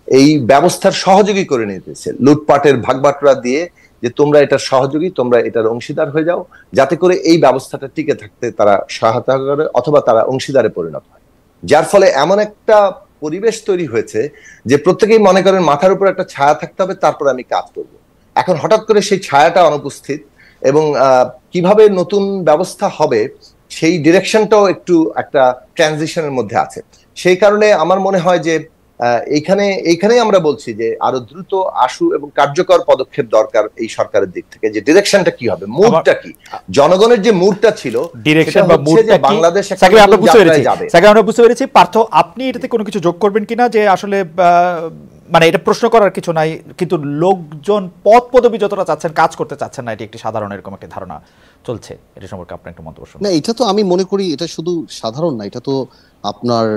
এই ব্যবস্থার সহযোগী করে নিতেছে, লুটপাটের ভাগবাটোয়ারা দিয়ে, যে তোমরা এটার সহযোগী, তোমরা এটার অংশীদার হয়ে যাও, যাতে করে এই ব্যবস্থাটা টিকে থাকতে তারা সহায়তা করে অথবা তারা অংশীদারে পরিণত হয়। যার ফলে এমন একটা পরিবেশ তৈরি হয়েছে যে প্রত্যেকেই মনে করেন মাথার উপর একটা ছায়া থাকতে হবে, তারপর আমি কাজ করব। এখন হঠাৎ করে সেই ছায়াটা অনুপস্থিত এবং কিভাবে নতুন ব্যবস্থা হবে সেই ডিরেকশনটাও একটু একটা ট্রানজিশনের মধ্যে আছে। সেই কারণে আমার মনে হয় যে এইখানেই আমরা বলছি যে আরো দ্রুত আশু এবং কার্যকর পদক্ষেপ দরকার এই সরকারের দিক থেকে। যে ডিরেকশনটা কি হবে, মুডটা কি, জনগণের যে মুডটা ছিল, ডিরেকশন বা মুডটা কি, বাংলাদেশ আমরা বুঝতে পেরেছি। পার্থ, আপনি এটাতে কোনো কিছু যোগ করবেন কিনা, যে আসলে মানে এটা প্রশ্ন করার কিছু নাই, কিন্তু লোকজন পদ পদবি যতটা চাচ্ছেন কাজ করতে চাচ্ছেন না, এটি একটি সাধারণ এরকম একটা ধারণা চলছে, এটা সম্পর্কে আপনার একটু মন্তব্য শুনুন। না, এটা তো আমি মনে করি এটা শুধু সাধারণ না, এটা তো আপনার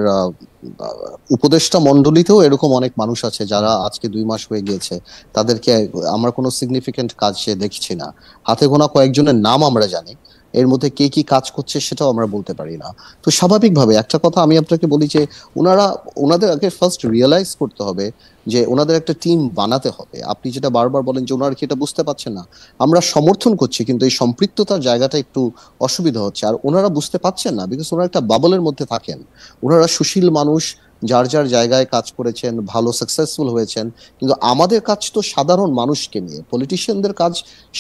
উপদেষ্টা মণ্ডলীতেও এরকম অনেক মানুষ আছে যারা আজকে 2 মাস হয়ে গিয়েছে, তাদেরকে আমরা কোনো সিগনিফিকেন্ট কাজ সে দেখছি না। হাতে গোনা কয়েকজনের নাম আমরা জানি, এর মধ্যে কে কি কাজ করছে সেটাও আমরা বলতে পারি না। তো স্বাভাবিকভাবে একটা কথা আমি আপনাকে বলি যে ওনাদের আগে ফার্স্ট রিয়েলাইজ করতে হবে যে ওনাদের একটা টিম বানাতে হবে। আপনি যেটা বারবার বলেন যে ওনারা কি এটা বুঝতে পারছেন না, আমরা সমর্থন করছি, কিন্তু এই সম্পৃক্ততার জায়গাটা একটু অসুবিধা হচ্ছে। আর ওনারা বুঝতে পারছেন না বিকজ ওনারা একটা বাবলের মধ্যে থাকেন। ওনারা সুশীল মানুষ, যার যার জায়গায় কাজ করেছেন, ভালো সাকসেসফুল হয়েছেন, কিন্তু আমাদের কাজ তো সাধারণ মানুষকে নিয়ে। পলিটিশিয়ানদের কাজ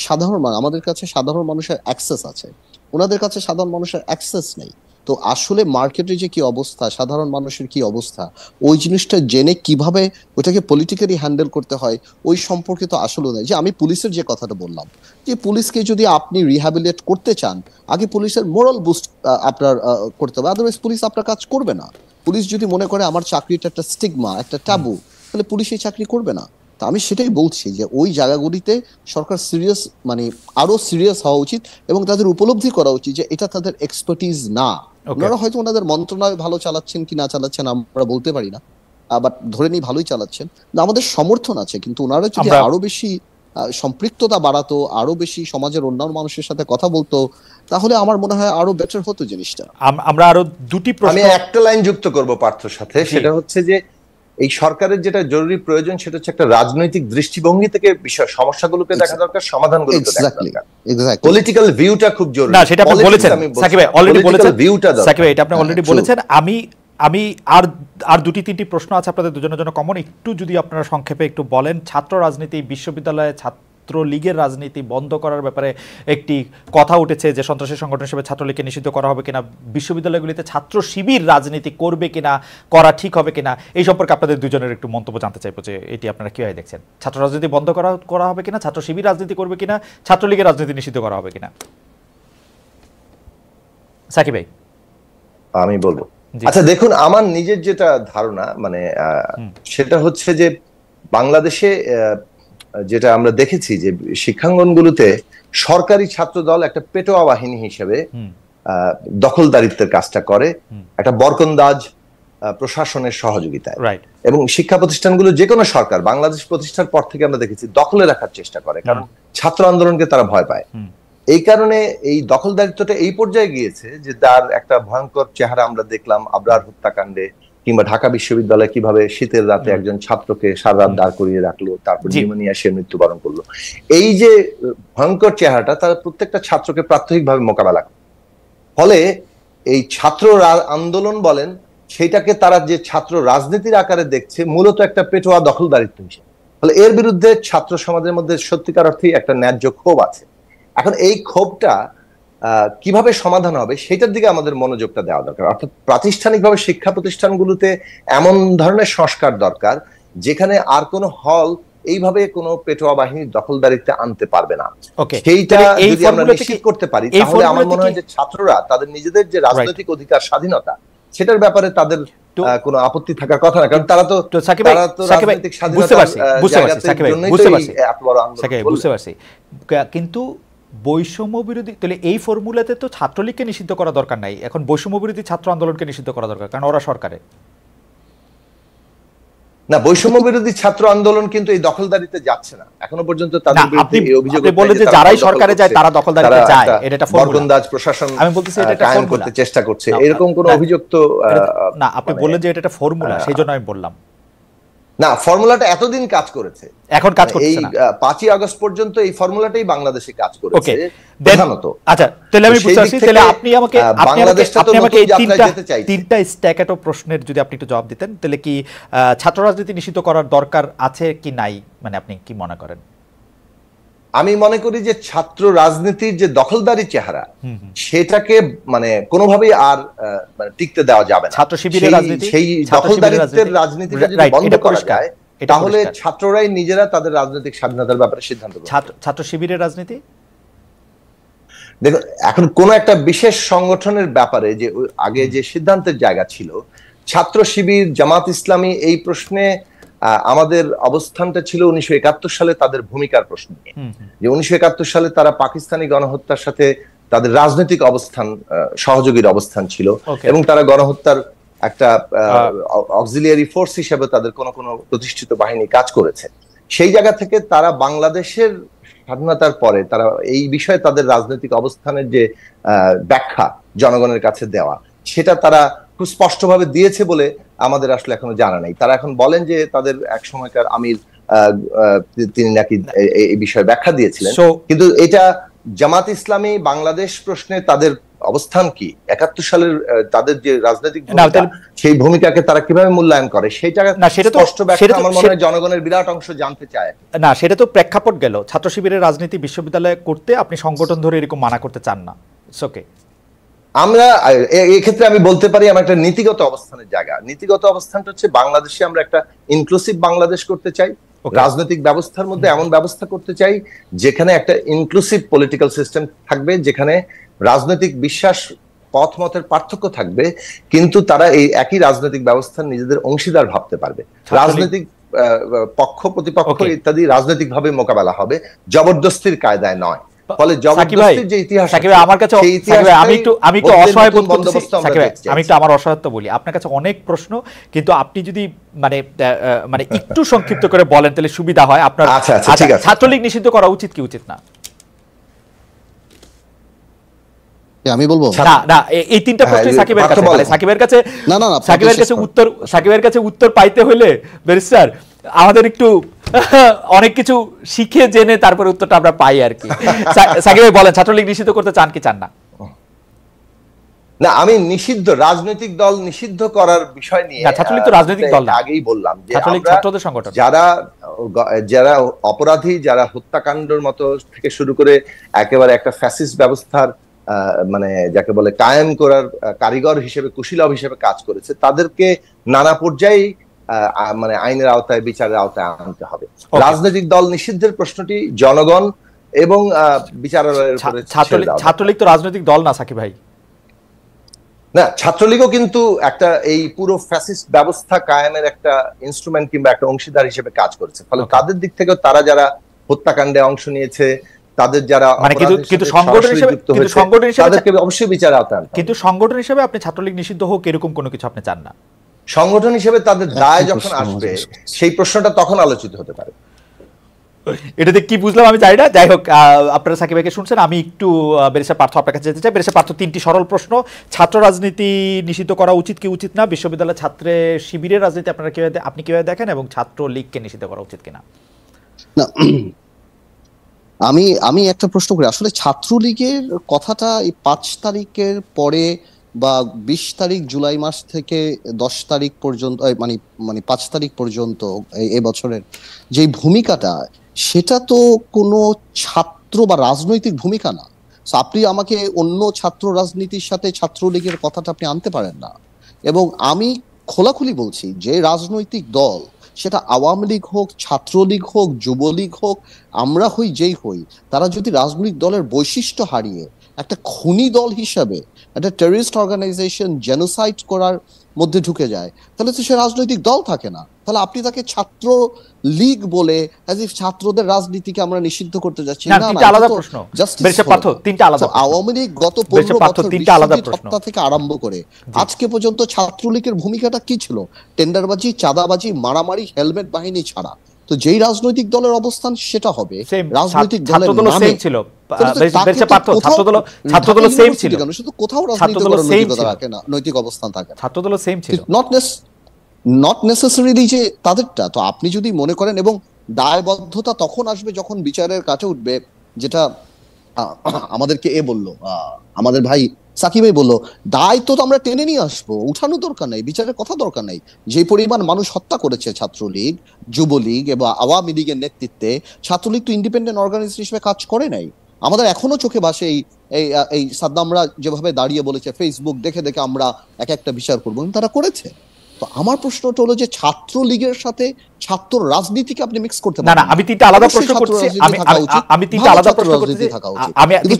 সাধারণ আমাদের কাছে সাধারণ মানুষের অ্যাক্সেস আছে, ওনাদের কাছে সাধারণ মানুষের অ্যাক্সেস নেই। তো আসলে মার্কেটে যে কি অবস্থা, সাধারণ মানুষের কি অবস্থা, ওই জিনিসটা জেনে কিভাবে ওটাকে পলিটিক্যালি হ্যান্ডেল করতে হয় ওই সম্পর্কে তো আসলে নেই। যে আমি পুলিশের যে কথাটা বললাম, যে পুলিশকে যদি আপনি রিহ্যাবিলিটেট করতে চান, আগে পুলিশের মোরাল বুস্ট আপনার করতে হবে, আদারওয়াইজ পুলিশ আপনার কাজ করবে না। পুলিশ যদি মনে করে আমার চাকরিটা একটা স্টিগমা, একটা ট্যাবু, তাহলে পুলিশ এই চাকরি করবে না। তা আমি সেটাই বলছি যে ওই জায়গাগুলিতে সরকার সিরিয়াস, মানে আরো সিরিয়াস হওয়া উচিত এবং তাদের উপলব্ধি করা উচিত যে এটা তাদের এক্সপার্টিজ না। ওনারা হয়তো ওনাদের মন্ত্রণালয় ভালো চালাচ্ছেন কি না চালাচ্ছেন আমরা বলতে পারি না, বাট ধরে নিই ভালোই চালাচ্ছেন, আমাদের সমর্থন আছে। কিন্তু ওনারা যদি আরো বেশি সম্পৃক্ততা বাড়াতো, আরো বেশি সমাজের অন্যান্য মানুষের সাথে কথা বলতো, তাহলে আমার মনে হয় আরো বেটার হতো জিনিসটা। আমরা আরো দুটি প্রশ্ন, আমি একটা লাইন যুক্ত করব পার্থর সাথে, সেটা হচ্ছে যে এই সরকারের যেটা জরুরি প্রয়োজন সেটা হচ্ছে একটা রাজনৈতিক দৃষ্টিভঙ্গি থেকে বিষয় সমস্যাগুলোকে দেখা দরকার, সমাধানগুলোকে দেখা দরকার। পলিটিক্যাল ভিউটা খুব জরুরি। না, সেটা আপনি বলেছেন সাকিব ভাই, অলরেডি বলেছেন সাকিব ভাই, এটা আপনি অলরেডি বলেছেন। আমি আর দুটি তিনটি প্রশ্ন আছে আপনাদের দুজনের জন্য কমন, একটু যদি আপনারা সংক্ষেপে একটু বলেন। ছাত্র রাজনীতি, বিশ্ববিদ্যালয়ে ছাত্র ছাত্রলীগের রাজনীতি বন্ধ করার ব্যাপারে একটি কথা উঠেছে যে সন্ত্রাসী সংগঠন হিসেবে ছাত্রলীগকে নিষিদ্ধ করা হবে কিনা, বিশ্ববিদ্যালয়গুলিতে ছাত্র শিবির রাজনীতি করবে কিনা, করা ঠিক হবে কিনা, এই সম্পর্কে আপনাদের দুজনের একটু মন্তব্য জানতে চাইবো যে এটি আপনারা কিভাবে দেখছেন। ছাত্র রাজনীতি বন্ধ করা হবে কিনা, ছাত্র শিবির রাজনীতি করবে কিনা, ছাত্রলীগের রাজনীতি নিষিদ্ধ করা হবে কিনা? সাকিব ভাই। আমি বলবো। আচ্ছা দেখুন, আমার নিজের যেটা ধারণা মানে সেটা হচ্ছে যে বাংলাদেশে যেটা আমরা দেখেছি যে শিক্ষাঙ্গনগুলোতে সরকারি ছাত্র দল একটা পেটোয়া বাহিনী হিসেবে দখলদারিত্বের কাজটা করে, একটা বরকন্দাজ প্রশাসনের সহযোগিতায়, এবং শিক্ষা প্রতিষ্ঠানগুলো যে কোনো সরকার বাংলাদেশ প্রতিষ্ঠার পর থেকে আমরা দেখেছি দখলে রাখার চেষ্টা করে, কারণ ছাত্র আন্দোলনকে তারা ভয় পায়। এই কারণে এই দখলদারিত্বটা এই পর্যায়ে গিয়েছে যে তার একটা ভয়ঙ্কর চেহারা আমরা দেখলাম আবরার হত্যাকাণ্ডে, কিংবা ঢাকা বিশ্ববিদ্যালয়ে কিভাবে শীতের রাতে একজন ছাত্রকে সারা রাত দাঁড় করিয়ে রাখলো, তারপর নিউমোনিয়া সে মৃত্যুবরণ করলো। এই যে ভয়ঙ্কর চেহারাটা তারা প্রত্যেকটা ছাত্রকে প্রাত্যহিকভাবে মোকাবেলা করে। ফলে এই ছাত্র আন্দোলন বলেন সেটাকে তারা যে ছাত্র রাজনীতির আকারে দেখছে মূলত একটা পেটোয়া দখলদারিত্ব হিসেবে। ফলে এর বিরুদ্ধে ছাত্র সমাজের মধ্যে সত্যিকার অর্থেই একটা ন্যায্য ক্ষোভ আছে। এখন এই ক্ষোভটা কিভাবে সমাধান হবে সেটার দিকে আমাদের মনোযোগটা দেওয়া দরকার। অর্থাৎ প্রাতিষ্ঠানিকভাবে শিক্ষা প্রতিষ্ঠানগুলোতে এমন ধরনের সংস্কার দরকার যেখানে আর কোনো হল এইভাবে কোনো পেটোয়া বাহিনীর দখলদারিত্বে আনতে পারবে না। সেইটা যদি আমরা নিশ্চিত করতে পারি তাহলে আমার মনে হয় যে ছাত্ররা তাদের নিজেদের যে রাজনৈতিক অধিকার স্বাধীনতা সেটার ব্যাপারে তাদের কোনো আপত্তি থাকার কথা না, কারণ তারা তো রাজনৈতিক স্বাধীনতা বুঝতে পারছি। কিন্তু বৈষম্য বিরোধী, তাহলে এই ফর্মুলাতে তো ছাত্রলীগকে নিষিদ্ধ করা দরকার নাই, এখন বৈষম্য বিরোধী ছাত্র আন্দোলনকে নিষিদ্ধ করা দরকার, কারণ ওরা সরকারে না। বৈষম্য বিরোধী ছাত্র আন্দোলন কিন্তু এই দখলদারিতে যাচ্ছে না এখনো পর্যন্ত। তাদের বিরুদ্ধে এই অভিযোগ বলে যে যারাই সরকারে যায় তারা দখলদারিতে যায়, এটা একটা বরকন্দাজ প্রশাসন আমি বলতেছি এটা একটা কায়েম করতে চেষ্টা করছে, এরকম কোনো অভিযোগ তো না। আপনি বললেন যে এটা একটা ফর্মুলা, সেইজন্য আমি বললাম না। ফর্মুলাটা এতদিন কাজ করেছে, এখন কাজ করছে না। 5ই আগস্ট পর্যন্ত এই ফর্মুলাটাই বাংলাদেশে কাজ করেছে প্রধানত। আচ্ছা, তাহলে আমি বুঝতে পারছি। তাহলে আপনি আমাকে এই তিনটা স্ট্যাকেট প্রশ্নের যদি আপনি একটু জবাব দিতেন, তাহলে কি ছাত্র রাজনীতি নিষিদ্ধ করার দরকার আছে কি নাই, মানে আপনি কি মনে করেন? আমি মনে করি যে ছাত্র রাজনীতির যে দখলদারি চেহারা সেটাকে মানে কোনোভাবেই আর মানে টিকতে দেওয়া যাবে না। ছাত্র শিবিরের রাজনীতি, সেই দখলদারিত্বের রাজনীতিটা যদি বন্ধ করা যায় তাহলে ছাত্ররাই নিজেরা তাদের রাজনৈতিক স্বাধীনতার ব্যাপারে সিদ্ধান্ত নেবে। ছাত্র শিবিরের রাজনীতি দেখো, এখন কোন একটা বিশেষ সংগঠনের ব্যাপারে যে আগে যে সিদ্ধান্তের জায়গা ছিল, ছাত্র শিবির, জামাত ইসলামী, এই প্রশ্নে আমাদের অবস্থানটা ছিল 1971 সালে তাদের ভূমিকার প্রশ্ন নিয়ে, যে 1971 সালে তারা পাকিস্তানি গণহত্যার সাথে তাদের রাজনৈতিক অবস্থান সহযোগীর অবস্থান ছিল, এবং তারা গণহত্যার একটা অক্সিলিয়ারি ফোর্স হিসেবে তাদের কোন কোন প্রতিষ্ঠিত বাহিনী কাজ করেছে। সেই জায়গা থেকে তারা বাংলাদেশের স্বাধীনতার পরে তারা এই বিষয়ে তাদের রাজনৈতিক অবস্থানের যে ব্যাখ্যা জনগণের কাছে দেওয়া, সেটা তারা খুব স্পষ্টভাবে দিয়েছে বলে আমাদের আসলে এখনো জানা নেই। তারা এখন বলেন যে তাদের এক সময়কার আমির তিনি নাকি এই বিষয়ে ব্যাখ্যা দিয়েছিলেন, কিন্তু এটা জামাত ইসলামী বাংলাদেশ প্রশ্নে তাদের অবস্থান কি, 71 সালের তাদের যে রাজনৈতিক ভূমিকা, সেই ভূমিকাকে তারা কিভাবে মূল্যায়ন করে সেটা স্পষ্ট ব্যাখ্যা আমার মনে হয় জনগণের বিরাট অংশ জানতে চায়। না, সেটা তো প্রেক্ষাপট গেল। ছাত্র শিবিরের রাজনীতি বিশ্ববিদ্যালয়ে করতে আপনি সংগঠন ধরে এরকম মানা করতে চান না। ওকে, আমরা এই ক্ষেত্রে আমি বলতে পারি আমার একটা নীতিগত অবস্থানের জায়গা। নীতিগত অবস্থানটা হচ্ছে বাংলাদেশে আমরা একটা ইনক্লুসিভ বাংলাদেশ করতে চাই, রাজনৈতিক ব্যবস্থার মধ্যে এমন ব্যবস্থা করতে চাই যেখানে একটা ইনক্লুসিভ পলিটিক্যাল সিস্টেম থাকবে, যেখানে রাজনৈতিক বিশ্বাস পথ মতের পার্থক্য থাকবে, কিন্তু তারা এই একই রাজনৈতিক ব্যবস্থার নিজেদের অংশীদার ভাবতে পারবে। রাজনৈতিক পক্ষ প্রতিপক্ষ ইত্যাদি রাজনৈতিক ভাবে মোকাবেলা হবে, জবরদস্তির কায়দায় নয়। ফলে জবরদস্তির যে ইতিহাস, আমার কাছে আমি একটু অসহায় বোধ করতেছি, আমি একটু আমার অসহায়ত্ব বলি। আপনার কাছে অনেক প্রশ্ন, কিন্তু আপনি যদি মানে একটু সংক্ষিপ্ত করে বলেন তাহলে সুবিধা হয় আপনার। ছাত্রলীগ নিষিদ্ধ করা উচিত কি উচিত না? আমি বলবো না না, এই তিনটা প্রশ্ন সাকিবের কাছে, সাকিবের কাছে উত্তর পাইতে হলে ব্যারিস্টার আমাদের একটু অনেক কিছু শিখে জেনে তারপরে উত্তরটা আমরা পাই আর কি। সাকিব ভাই বলেন, ছাত্রলীগ নিষিদ্ধ করতে চান কি চান না? না, আমি নিষিদ্ধ রাজনৈতিক দল নিষিদ্ধ করার বিষয় নিয়ে ছাত্রলীগ তো রাজনৈতিক দল না, আগেই বললাম যে ছাত্রলীগ ছাত্রদের সংগঠন। যারা অপরাধী, যারা হত্যাকাণ্ডের মতো থেকে শুরু করে একেবারে একটা ফ্যাসিস্ট ব্যবস্থার মানে যাকে বলে কায়েম করার কারিগর হিসেবে, কুশীলব হিসেবে কাজ করেছে, তাদেরকে নানা পর্যায়ে মানে আইনের আওতায়, বিচারের আওতায় আনতে হবে। রাজনৈতিক দল নিষিদ্ধের প্রশ্নটি জনগণ এবং বিচারালয়ের উপরে। ছাত্রলীগ তো রাজনৈতিক দল না সাকিব ভাই। না, ছাত্রলীগও কিন্তু একটা এই পুরো ফ্যাসিস্ট ব্যবস্থা কায়েমের একটা ইনস্ট্রুমেন্ট কিংবা একটা অংশীদার হিসেবে কাজ করেছে। ফলে তাদের দিক থেকেও তারা যারা হত্যাকাণ্ডে অংশ নিয়েছে, তাদের যারা মানে কিন্তু সংগঠন হিসেবে তাদেরকে অবশ্যই বিচার আওতায়। কিন্তু সংগঠন হিসেবে আপনি ছাত্রলীগ নিষিদ্ধ হোক এরকম কোনো কিছু আপনি চান না? সংগঠন হিসেবে তাদের দায় যখন আসবে সেই প্রশ্নটা তখন আলোচিত হতে পারে। এটাতে কি বুঝলাম আমি জানি না। যাই হোক, আপনারা সাকিব ভাইকে শুনছেন, আমি একটু ব্যারিস্টার পার্থ আপনার কাছে যেতে চাই। ব্যারিস্টার পার্থ, 3টি সরল প্রশ্ন। ছাত্র রাজনীতি নিষিদ্ধ করা উচিত কি উচিত না? বিশ্ববিদ্যালয় ছাত্রের শিবিরের রাজনীতি আপনি কিভাবে দেখেন, এবং ছাত্রলীগকে নিষিদ্ধ করা উচিত কিনা? না, আমি একটা প্রশ্ন করি। আসলে ছাত্রলীগের কথাটা এই 5 তারিখের পরে বা 20 তারিখ জুলাই মাস থেকে 10 তারিখ পর্যন্ত, মানে 5 তারিখ পর্যন্ত এই বছরের যে ভূমিকাটা, সেটা তো কোনো ছাত্র বা রাজনৈতিক ভূমিকা না। আপনি আমাকে অন্য ছাত্র রাজনীতির সাথে ছাত্রলীগের কথাটা আপনি আনতে পারেন না। এবং আমি খোলাখুলি বলছি, যে রাজনৈতিক দল, সেটা আওয়ামী লীগ হোক, ছাত্রলীগ হোক, যুবলীগ হোক, আমরা হই যেই হই, তারা যদি রাজনৈতিক দলের বৈশিষ্ট্য হারিয়ে একটা খুনি দল হিসাবে একটা টেররিস্ট অর্গানাইজেশন জেনোসাইড করার মধ্যে ঢুকে যায়, তাহলে তো সে রাজনৈতিক দল থাকে না। তাহলে আপনি তাকে ছাত্র লীগ বলে ছাত্রদের রাজনীতিকে আমরা নিষিদ্ধ করতে যাচ্ছি না। আলাদা প্রশ্ন। আওয়ামী লীগ গত 15 বছর হত্যা থেকে আরম্ভ করে আজকে পর্যন্ত ছাত্রলীগের ভূমিকাটা কি ছিল? টেন্ডারবাজি, চাঁদাবাজি, মারামারি, হেলমেট বাহিনী ছাড়া। তো যেই রাজনৈতিক দলের অবস্থান সেটা হবে রাজনৈতিক দলের নামে ছিল। কোথাও নৈতিক অবস্থান থাকে নট নেসেসারিলি যে তাদেরটা। তো আপনি যদি মনে করেন, এবং দায়বদ্ধতা তখন আসবে যখন বিচারের কাছে উঠবে, যেটা আমাদেরকে আমাদের ভাই সাকিব ভাই বললো, দায় তো আমরা টেনে নিয়ে আসবো, উঠানো দরকার নাই, বিচারের কথা দরকার নাই। যে পরিমাণ মানুষ হত্যা করেছে ছাত্রলীগ, যুবলীগ এবং আওয়ামী লীগের নেতৃত্বে, ছাত্রলীগ তো ইন্ডিপেন্ডেন্ট অর্গানাইজেশন হিসেবে কাজ করে নাই। আমাদের এখনো চোখে ভাসে এই সাদ্দামরা যেভাবে দাঁড়িয়ে বলেছে, ফেসবুক দেখে দেখে আমরা এক একটা বিচার করবো, তারা করেছে। তো আমার প্রশ্নটা হলো যে ছাত্রলীগের সাথে ছাত্র রাজনীতিকে আপনি মিক্স করতে পারেন না। আমি 3টা আলাদা প্রশ্ন করছি। আমি 3টা আলাদা প্রশ্ন করছি।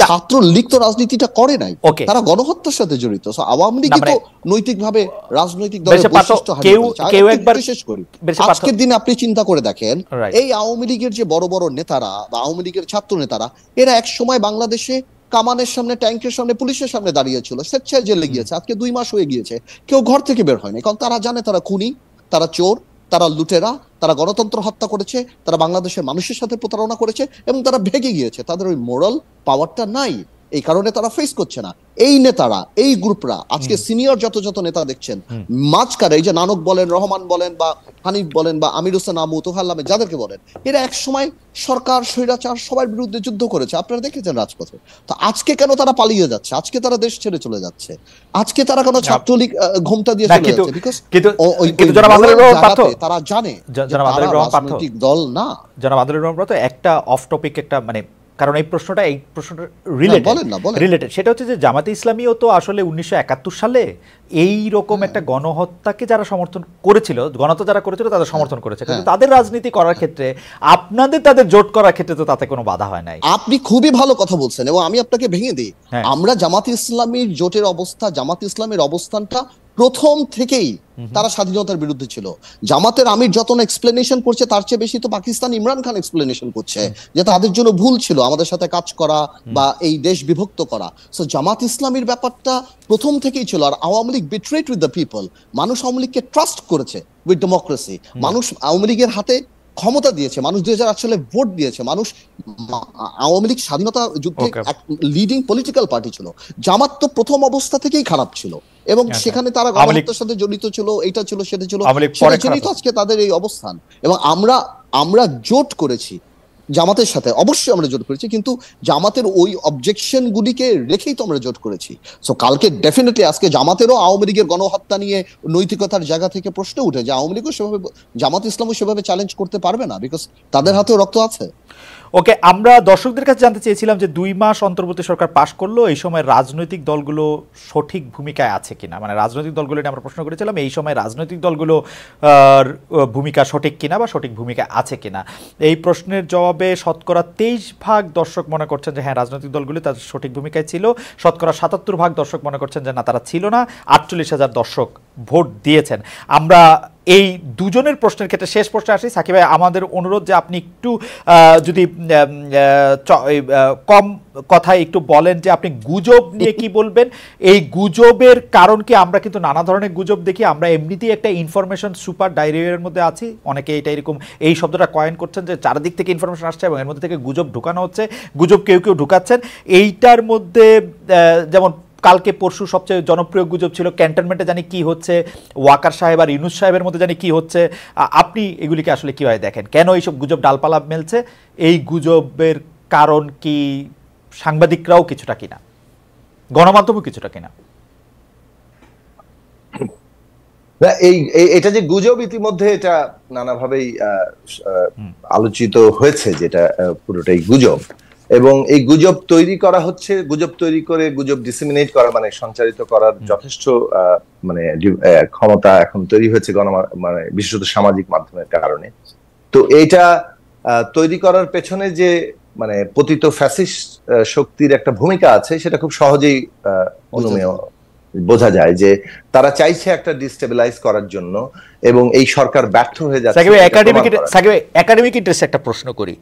ছাত্রলীগ তো রাজনীতিটা করে নাই, তারা গণহত্যার সাথে জড়িত। আওয়ামী লীগ তো নৈতিকভাবে রাজনৈতিক দলের বৈশিষ্ট্য হারিয়ে। শেষ করি, আজকের দিনে আপনি চিন্তা করে দেখেন, এই আওয়ামী লীগের যে বড় বড় নেতারা বা আওয়ামী লীগের ছাত্র নেতারা, এরা এক সময় বাংলাদেশে কামানের সামনে, ট্যাঙ্কের সামনে, পুলিশের সামনে দাঁড়িয়েছিল, স্বেচ্ছায় জেলে গিয়েছে। আজকে 2 মাস হয়ে গিয়েছে, কেউ ঘর থেকে বের হয়নি, কারণ তারা জানে তারা খুনি, তারা চোর, তারা লুটেরা, তারা গণতন্ত্র হত্যা করেছে, তারা বাংলাদেশের মানুষের সাথে প্রতারণা করেছে, এবং তারা ভেগে গিয়েছে। তাদের ওই মোরাল পাওয়ারটা নাই, এই কারণে তারা ফেস করছে না। এই নেতারা, এই গ্রুপরা আজকে সিনিয়র যত নেতা দেখছেন, মাঝখানে এই যে নানক বলেন, রহমান বলেন, বা হানিফ বলেন, বা আমির হোসেন আমু, তোহাল্লামে, যাদেরকে বলেন, এরা এক সময় সরকার, স্বৈরাচার সবার বিরুদ্ধে যুদ্ধ করেছে, আপনারা দেখেছেন রাজপথে। তো আজকে কেন তারা পালিয়ে যাচ্ছে? আজকে তারা দেশ ছেড়ে চলে যাচ্ছে? আজকে তারা কেন ছাত্রলীগ ঘোমটা দিয়ে চলে যাচ্ছে? বিকজ তারা জানে রাজনৈতিক দল না। জনাব আদুল রহমান পার্থ, একটা অফ টপিক, একটা মানে, কারণ এই প্রশ্নটা রিলেটেড, সেটা হচ্ছে যে জামাতে ইসলামীও তো আসলে 1971 সালে এই রকম একটা গণহত্যাকে যারা সমর্থন করেছিল, গণহত্যা যারা করেছিল তাদের সমর্থন করেছে, কিন্তু তাদের রাজনীতি করার ক্ষেত্রে তাদের জোট করার ক্ষেত্রে তো তাতে কোনো বাধা হয় নাই। আপনি খুবই ভালো কথা বলছেন, এবং আমি আপনাকে ভেঙে দিই। আমরা জামাতে ইসলামীর জোটের অবস্থা, জামাতে ইসলামের অবস্থানটা প্রথম থেকেই তারা স্বাধীনতার বিরুদ্ধে ছিল। জামাতের আমির যত না এক্সপ্লেনেশন করছে, তার চেয়ে বেশি তো পাকিস্তান ইমরান খান এক্সপ্লেনেশন করছে যে তাদের জন্য ভুল ছিল আমাদের সাথে কাজ করা বা এই দেশ বিভক্ত করা। সো জামাত ইসলামীর ব্যাপারটা প্রথম থেকেই ছিল। আর Awami League betrayed with the people. মানুষ আওয়ামী লীগকে ট্রাস্ট করেছে উইথ ডেমোক্রেসি। মানুষ আওয়ামী লীগের হাতে ক্ষমতা দিয়েছে, মানুষ 2008 সালে ভোট দিয়েছে, মানুষ আওয়ামী লীগ স্বাধীনতা যুদ্ধে লিডিং পলিটিক্যাল পার্টি ছিল। জামাত তো প্রথম অবস্থা থেকেই খারাপ ছিল, এবং সেখানে তারা গণহত্যার সাথে জড়িত ছিল, এটা ছিল সেটা ছিল, সেটা ছিল আজকে তাদের এই অবস্থান। এবং আমরা জোট করেছি জামাতের সাথে অবশ্যই আমরা জোট করেছি, কিন্তু জামাতের ওই অবজেকশন গুলিকে রেখেই তো আমরা জোট করেছি। সো কালকে ডেফিনেটলি আজকে জামাতেরও আওয়ামী লীগের গণহত্যা নিয়ে নৈতিকতার জায়গা থেকে প্রশ্ন উঠে যে আওয়ামী লীগও সেভাবে, জামাত ইসলামও সেভাবে চ্যালেঞ্জ করতে পারবে না, বিকজ তাদের হাতেও রক্ত আছে। ওকে, আমরা দর্শকদের কাছে জানতে চেয়েছিলাম যে 2 মাস অন্তর্বর্তী সরকার পাশ করলো, এই সময় রাজনৈতিক দলগুলো সঠিক ভূমিকায় আছে কিনা, মানে রাজনৈতিক দলগুলো নিয়ে আমরা প্রশ্ন করেছিলাম এই সময় রাজনৈতিক দলগুলো ভূমিকা সঠিক কিনা বা সঠিক ভূমিকা আছে কিনা। এই প্রশ্নের জবাবে শতকরা 23% দর্শক মনে করছেন যে হ্যাঁ রাজনৈতিক দলগুলো তাদের সঠিক ভূমিকায় ছিল, শতকরা 77% দর্শক মনে করছেন যে না তারা ছিল না, 48,000 দর্শক ভোট দিয়েছেন। আমরা এই দুজনের প্রশ্নের ক্ষেত্রে শেষ প্রশ্নে আসি। সাকিব ভাই, আমাদের অনুরোধ যে আপনি একটু যদি কম কথায় একটু বলেন যে আপনি গুজব নিয়ে কি বলবেন। এই গুজবের কারণ কি, আমরা কিন্তু নানা ধরনের গুজব দেখি, আমরা এমনিতেই একটা ইনফরমেশন সুপার ডায়রিয়ার মধ্যে আছি, অনেকে এটা এরকম এই শব্দটা কয়েন করছেন যে চারিদিক থেকে ইনফরমেশন আসছে এবং এর মধ্যে থেকে গুজব ঢুকানো হচ্ছে, গুজব কেউ কেউ ঢুকাচ্ছেন। এইটার মধ্যে যেমন কালকে পরশু সবচেয়ে জনপ্রিয় গুজব ছিল ক্যান্টনমেন্টে জানি কি হচ্ছে, ওয়াকার সাহেব আর ইউনূস সাহেবের মধ্যে জানি কি হচ্ছে। আপনি এগুলিকে আসলে কিভাবে দেখেন, কেন এইসব গুজব ডালপালা মেলছে, এই গুজবের কারণ কি সাংবাদিকরাও কিছুটা কিনা, গণমাধ্যমও কিছুটা কিনা? না, এটা যে গুজব ইতিমধ্যে এটা নানাভাবেই আলোচিত হয়েছে, যেটা পুরোটাই গুজব, এবং এই গুজব তৈরি করা হচ্ছে, গুজব তৈরি করে গুজব ডিসেমিনেট করা মানে সঞ্চারিত করার যথেষ্ট মানে ক্ষমতা এখন তৈরি হয়েছে মানে বিশেষত সামাজিক মাধ্যমের কারণে। তো এইটা তৈরি করার পেছনে যে মানে পতিত ফ্যাসিস্ট শক্তির একটা ভূমিকা আছে সেটা খুব সহজেই অনুমেয় বোঝা যায়, যে তারা চাইছে একটা ডিস্টেবিলাইজ করার জন্য এবং এই সরকার ব্যর্থ হয়ে যাচ্ছে। একাডেমিক ইন্টারেস্টে একটা প্রশ্ন করি,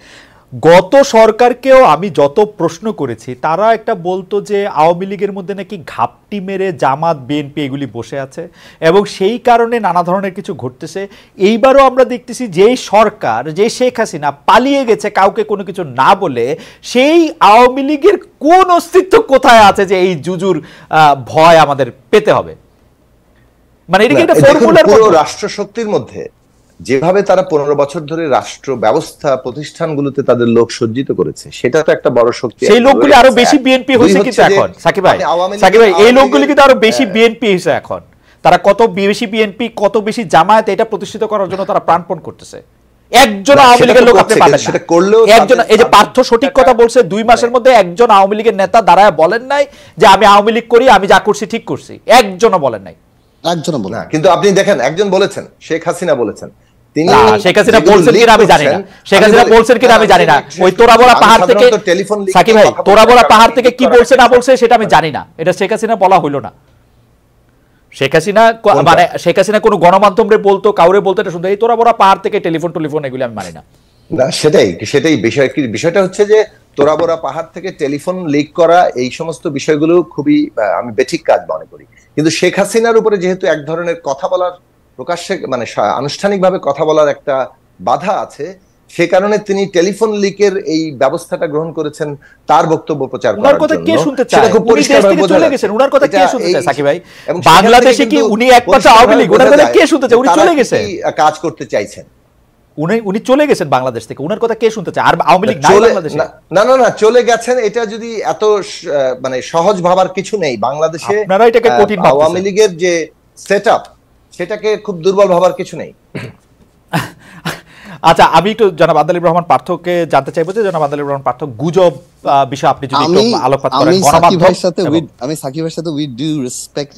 গত সরকারকেও আমি যত প্রশ্ন করেছি তারা একটা বলতো যে আওয়ামী লীগের মধ্যে নাকি ঘাপটি মেরে জামাত বিএনপি এগুলি বসে আছে এবং সেই কারণে নানা ধরনের কিছু ঘটতেছে। এইবারও আমরা দেখতেছি যেই সরকার, যে শেখ হাসিনা পালিয়ে গেছে কাউকে কোনো কিছু না বলে, সেই আওয়ামী লীগের কোন অস্তিত্ব কোথায় আছে যে এই জুজুর ভয় আমাদের পেতে হবে? মানে এটা কি একটা ফর্মুলার মতো? রাষ্ট্র শক্তির মধ্যে যেভাবে তারা 15 বছর ধরে রাষ্ট্র ব্যবস্থা প্রতিষ্ঠানগুলোতে তাদের লোক সজ্জিত করেছে, সেটা তো একটা বড় শক্তি। সেই লোকগুলি আরো বেশি বিএনপি হয়েছে কিন্তু এখন। সাকিব ভাই, এই লোকগুলি কিন্তু আরো বেশি বিএনপি হয়েছে এখন। তারা কত বেশি বিএনপি, কত বেশি জামায়াত, এটা প্রতিষ্ঠিত করার জন্য তারা প্রাণপণ করতেছে। একজন আওয়ামী লীগের লোক আপনি পাবেন না। একজন, এই যে পার্থ সঠিক কথা বলছে, 2 মাসের মধ্যে একজন আওয়ামী লীগের নেতা দাঁড়ায় বলেন নাই যে আমি আওয়ামী লীগ করি, আমি যা করছি ঠিক করছি, একজনও বলেন নাই, একজনও বলেন না। কিন্তু আপনি দেখেন একজন বলেছেন, শেখ হাসিনা বলেছেন। শেখ হাসিনা বলছেন কিনা আমি জানি না, শেখ হাসিনা বলছেন কিনা আমি জানি না। ওই তোরাবড়া পাহাড় থেকে, সাকিব ভাই, তোরাবড়া পাহাড় থেকে কি বলছে না বলছে সেটা আমি জানি না, এটা শেখ হাসিনা বলা হইলো না। শেখ হাসিনা মানে শেখ হাসিনা কোনো গণমাধ্যমে বলতো, কাউরে বলতো, এটা শুনতো, এই তোরাবড়া পাহাড় থেকে টেলিফোন এগুলি আমি মানি না। না, সেটাই বিষয়টা হচ্ছে যে তোরাবড়া পাহাড় থেকে টেলিফোন লিক করা, এই সমস্ত বিষয়গুলো খুবই আমি বেঠিক কাজ মনে করি। কিন্তু শেখ হাসিনার উপরে যেহেতু এক ধরনের কথা বলার, প্রকাশ্যে মানে আনুষ্ঠানিকভাবে কথা বলার একটা বাধা আছে, সে কারণে তিনি টেলিফোন লিকের এই ব্যবস্থাটা গ্রহণ করেছেন তার বক্তব্য প্রচার করার জন্য। উনার কথা কে শুনতে চায়? সেটা খুব পরিষ্কারভাবে চলে গেছেন। উনার কথা কে শুনতে চায় সাকিব ভাই? বাংলাদেশে কি উনি একমাত্র আওয়ামী লীগ? উনার কথা কে শুনতে চায়? উনি চলে গেছেন, কাজ করতে চাইছেন, উনি চলে গেছেন বাংলাদেশ থেকে। উনার কথা কে শুনতে চায়? আর আওয়ামী লীগ নাই বাংলাদেশে? না, চলে গেছেন, এটা যদি এত মানে সহজ ভাবার কিছু নেই। বাংলাদেশে আপনারা এটাকে কঠিন ভাবছেন। আওয়ামী লীগের যে সেটআপ, সেটাকে খুব দুর্বল ভাবার কিছু নেই। আচ্ছা, আমি একটু জনাব আন্দালিব রহমান পার্থকে জানতে চাইবো যে জনাব আন্দালিব রহমান পার্থ, গুজব বিষয়ে আপনি যদি একটু আলোকপাত করেন। আমি সাকিবের সাথে উইথ ডিউ রেসপেক্ট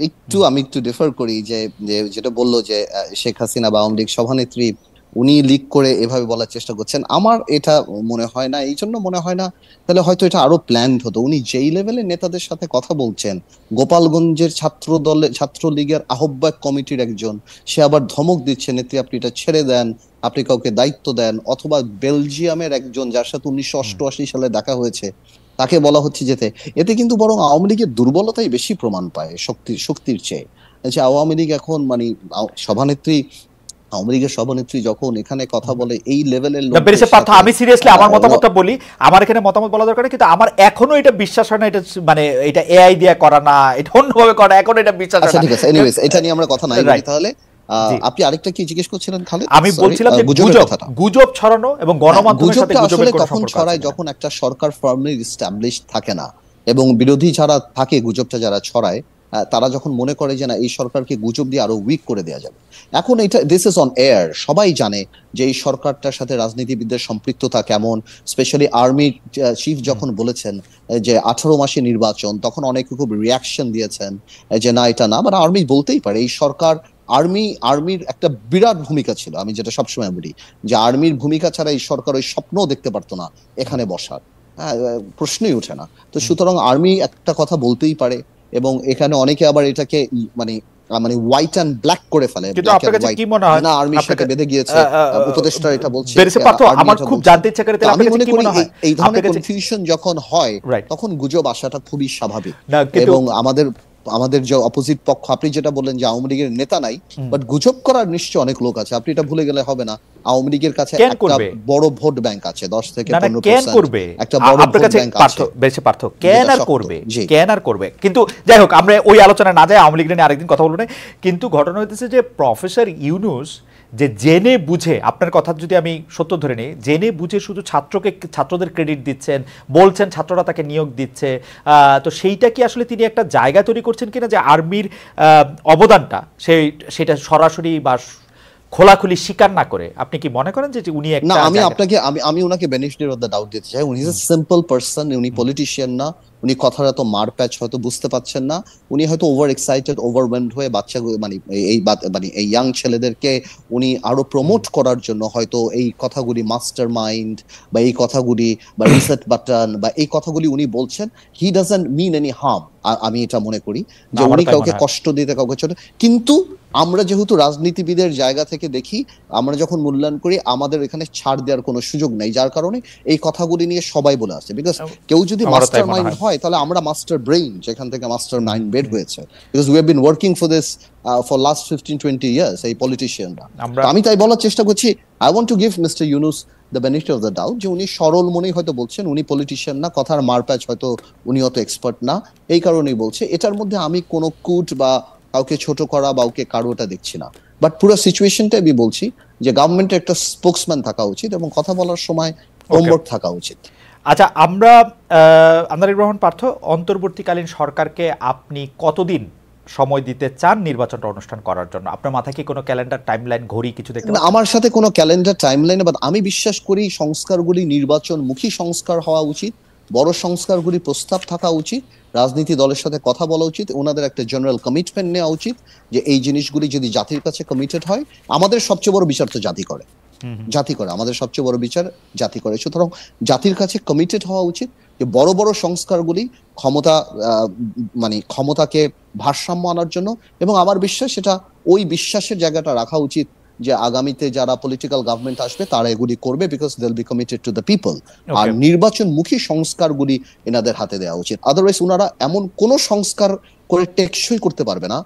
আমি একটু ডিফার করি যে যেটা বললো যে শেখ হাসিনা বা আওয়ামী লীগ সভানেত্রী উনি লিক করে এভাবে বলার চেষ্টা করছেন, আমার এটা মনে হয় না। এই জন্য মনে হয় না, তাহলে হয়তো এটা আরো প্ল্যান্ড হতো। উনি যেই লেভেলে নেতাদের সাথে কথা বলছেন, গোপালগঞ্জের ছাত্রলীগের আহ্বায়ক কমিটির একজন, সে আবার ধমক দিচ্ছে, নেত্রী আপনি এটা ছেড়ে দেন, আপনি কাউকে দায়িত্ব দেন। অথবা বেলজিয়ামের একজন যার সাথে 1988 সালে দেখা হয়েছে, তাকে বলা হচ্ছে যেতে। এতে কিন্তু বরং আওয়ামী লীগের দুর্বলতাই বেশি প্রমাণ পায় শক্তির চেয়ে। যে আওয়ামী লীগ এখন মানে আওয়ামী লীগের সভানেত্রী যখন এখানে কথা বলে এই লেভেলের লোক, আমি সিরিয়াসলি আমার মতামতটা বলি। আমার এখানে মতামত বলা দরকার নেই, কিন্তু আমার এখনো এটা বিশ্বাস হয় না এটা মানে এটা এআই দিয়ে করা না, এটা অন্যভাবে করা, এখনো এটা বিশ্বাস হয় না। আচ্ছা ঠিক আছে, এনিওয়েজ এটা নিয়ে আমরা কথা নাই বলি। তাহলে জি। আপনি আরেকটা কি জিজ্ঞেস করছিলেন খালেদ? আমি Sorry, বলছিলাম যে গুজবের গুজব কথাটা। গুজব ছড়ানো এবং গণমাধ্যমের সাথে গুজবটা গুজবের আসলে কোনো তখন সম্পর্ক আছে ছড়ায় কিনা? যখন একটা সরকার ফার্মলি এস্টাবলিশ থাকে না, এবং বিরোধী যারা থাকে গুজবটা যারা ছড়ায়, তারা যখন মনে করে যে না এই সরকারকে গুজব দিয়ে আরো উইক করে দেওয়া যাবে। এখন এটা দিস ইজ অন এয়ার, সবাই জানে যে এই সরকারটার সাথে রাজনীতিবিদদের সম্পৃক্ততা কেমন। স্পেশালি আর্মি চিফ যখন বলেছেন যে 18 মাসে নির্বাচন, তখন অনেকে খুব রিয়াকশন দিয়েছেন যে না এটা না, বাট আর্মি বলতেই পারে এই সরকার, আর্মির একটা বিরাট ভূমিকা ছিল। আমি যেটা সবসময় বলি যে আর্মির ভূমিকা ছাড়া এই সরকার ওই স্বপ্নও দেখতে পারতো না এখানে বসার। হ্যাঁ, প্রশ্নই ওঠে না। তো সুতরাং আর্মি একটা কথা বলতেই পারে, এবং এখানে অনেকে আবার এটাকে মানে মানে হোয়াইট অ্যান্ড ব্ল্যাক করে ফেলে, কিন্তু আপনার কাছে কি মনে হয় না আর্মির সাথে আপনাকে বেঁধে গিয়েছে, উপদেষ্টা এটা বলছে, বেরিসে পার্থ, আর্মি আমার এটা খুব বলছে। জানতে ইচ্ছা করে তো তাহলে আমি আপনার কাছে মনে কি করি মনে হয় এই ধরনের আপনার কাছে কনফিউশন যখন হয় রাইট তখন গুজব আসাটা খুবই স্বাভাবিক। না কিন্তু এবং আমাদের যে অপোজিট পক্ষ, আপনি যেটা বললেন যে আওয়ামী লীগের নেতা নাই, বাট গুজব করার নিশ্চয় অনেক লোক আছে। আপনি এটা ভুলে গেলে হবে না, আওয়ামী লীগের কাছে কেন একটা করবে? বড় ভোট ব্যাংক আছে, 10 থেকে না না 15%। কেন করবে একটা বড় আপনার ভোট কাছে ব্যাংক পার্থ আছে, বেশি পার্থ কেন যেটা আর শক্ত। করবে জি। কেন আর করবে কিন্তু যাই হোক আমরা ওই আলোচনা না যাই, আওয়ামী লীগ নিয়ে আরেকদিন কথা বলবো না। কিন্তু ঘটনা হইতেছে যে প্রফেসর ইউনূস যে জেনে বুঝে, আপনার কথা যদি আমি সত্য ধরে নিই, জেনে বুঝে শুধু ছাত্রদের ক্রেডিট দিচ্ছেন, বলছেন ছাত্ররা তাকে নিয়োগ দিচ্ছে, তো সেইটা কি আসলে তিনি একটা জায়গা তৈরি করছেন কিনা যে আর্মির অবদানটা সেটা সরাসরি বা খোলাখুলি স্বীকার না করে? আপনি কি মনে করেন যে উনি না, একটা আমি ওনাকে বেনিফিট অফ দ্য ডাউট দিতে চাই। উনি ইজ এ সিম্পল পারসন, উনি পলিটিশিয়ান না। উনি কথার এত মারপ্যাচ হয়তো বুঝতে পাচ্ছেন না। উনি হয়তো ওভার এক্সাইটেড, ওভারওয়েলমড হয়ে মানে এই ইয়াং ছেলেদেরকে উনি আরো প্রমোট করার জন্য হয়তো এই কথাগুলি মাস্টার মাইন্ড বা এই কথাগুলি বা রিসেট বাটন বা এই কথাগুলি উনি বলছেন। He doesn't mean any harm, আমি এটা মনে করি যে আমারও উনি তাই কাউকে মনে হয়। কষ্ট দিতে, কাউকে ছোট, কিন্তু আমরা যেহেতু রাজনীতিবিদের জায়গা থেকে দেখি, আমরা যখন মূল্যায়ন করি আমাদের এখানে ছাড় দেওয়ার কোনো সুযোগ নেই, যার কারণে এই কথাগুলি নিয়ে সবাই বলে আসছে। বিকজ কেউ যদি আমারও তাই মাস্টার মনে মাইন্ড হয়। হয় তাহলে আমরা মাস্টার ব্রেইন, যেখান থেকে মাস্টার মাইন্ড বের হয়েছে। Because we have been working for this for last 15-20 years, এই পলিটিশিয়ানরা। আমরা আমি তাই বলার চেষ্টা করছি, I want to give mister Yunus the benefit of the doubt, যে উনি সরল মনেই হয়তো বলছেন, উনি পলিটিশিয়ান না, কথার মারপ্যাচ হয়তো উনি অত এক্সপার্ট না, এই কারণেই বলছে। এটার মধ্যে আমি কোনো কুট বা কাউকে ছোট করা বা ওকে কারোটা দেখছি না। বাট পুরো সিচুয়েশনটা আমি বলছি যে গভর্নমেন্টের একটা স্পোকসম্যান থাকা উচিত এবং কথা বলার সময় হোমওয়ার্ক থাকা উচিত। আচ্ছা, আমরা আন্দালিব রহমান পার্থ, অন্তর্বর্তীকালীন সরকারকে আপনি কতদিন সময় দিতে চান নির্বাচনটা অনুষ্ঠান করার জন্য? আপনার মাথায় কি কোনো ক্যালেন্ডার, টাইমলাইন, ঘড়ি কিছু দেখতে পাচ্ছেন? আমার সাথে কোনো ক্যালেন্ডার টাইমলাইন, বাট আমি বিশ্বাস করি সংস্কারগুলি নির্বাচনমুখী সংস্কার হওয়া উচিত, বড় সংস্কারগুলি প্রস্তাব থাকা উচিত, রাজনীতি দলের সাথে কথা বলা উচিত, ওনাদের একটা জেনারেল কমিটমেন্ট নেওয়া উচিত যে এই জিনিসগুলি যদি জাতির কাছে কমিটেড হয়। আমাদের সবচেয়ে বড় বিচার তো জাতি করে, আমাদের সবচেয়ে বড় বিচার জাতি করে। সুতরাং জাতির কাছে কমিটেড হওয়া উচিত যে বড় বড় সংস্কারগুলি ক্ষমতাকে ভারসাম্য আনার জন্য। এবং আমার বিশ্বাস সেটা ওই বিশ্বাসের জায়গাটা রাখা উচিত যে আগামীতে যারা পলিটিক্যাল গভর্নমেন্ট আসবে তারা এগুলি করবে, because they will be committed to the people. আর নির্বাচনমুখী সংস্কারগুলি এনাদের হাতে দেওয়া উচিত। আদারওয়াইজ ওনারা এমন কোন সংস্কার করে টেকসই করতে পারবে না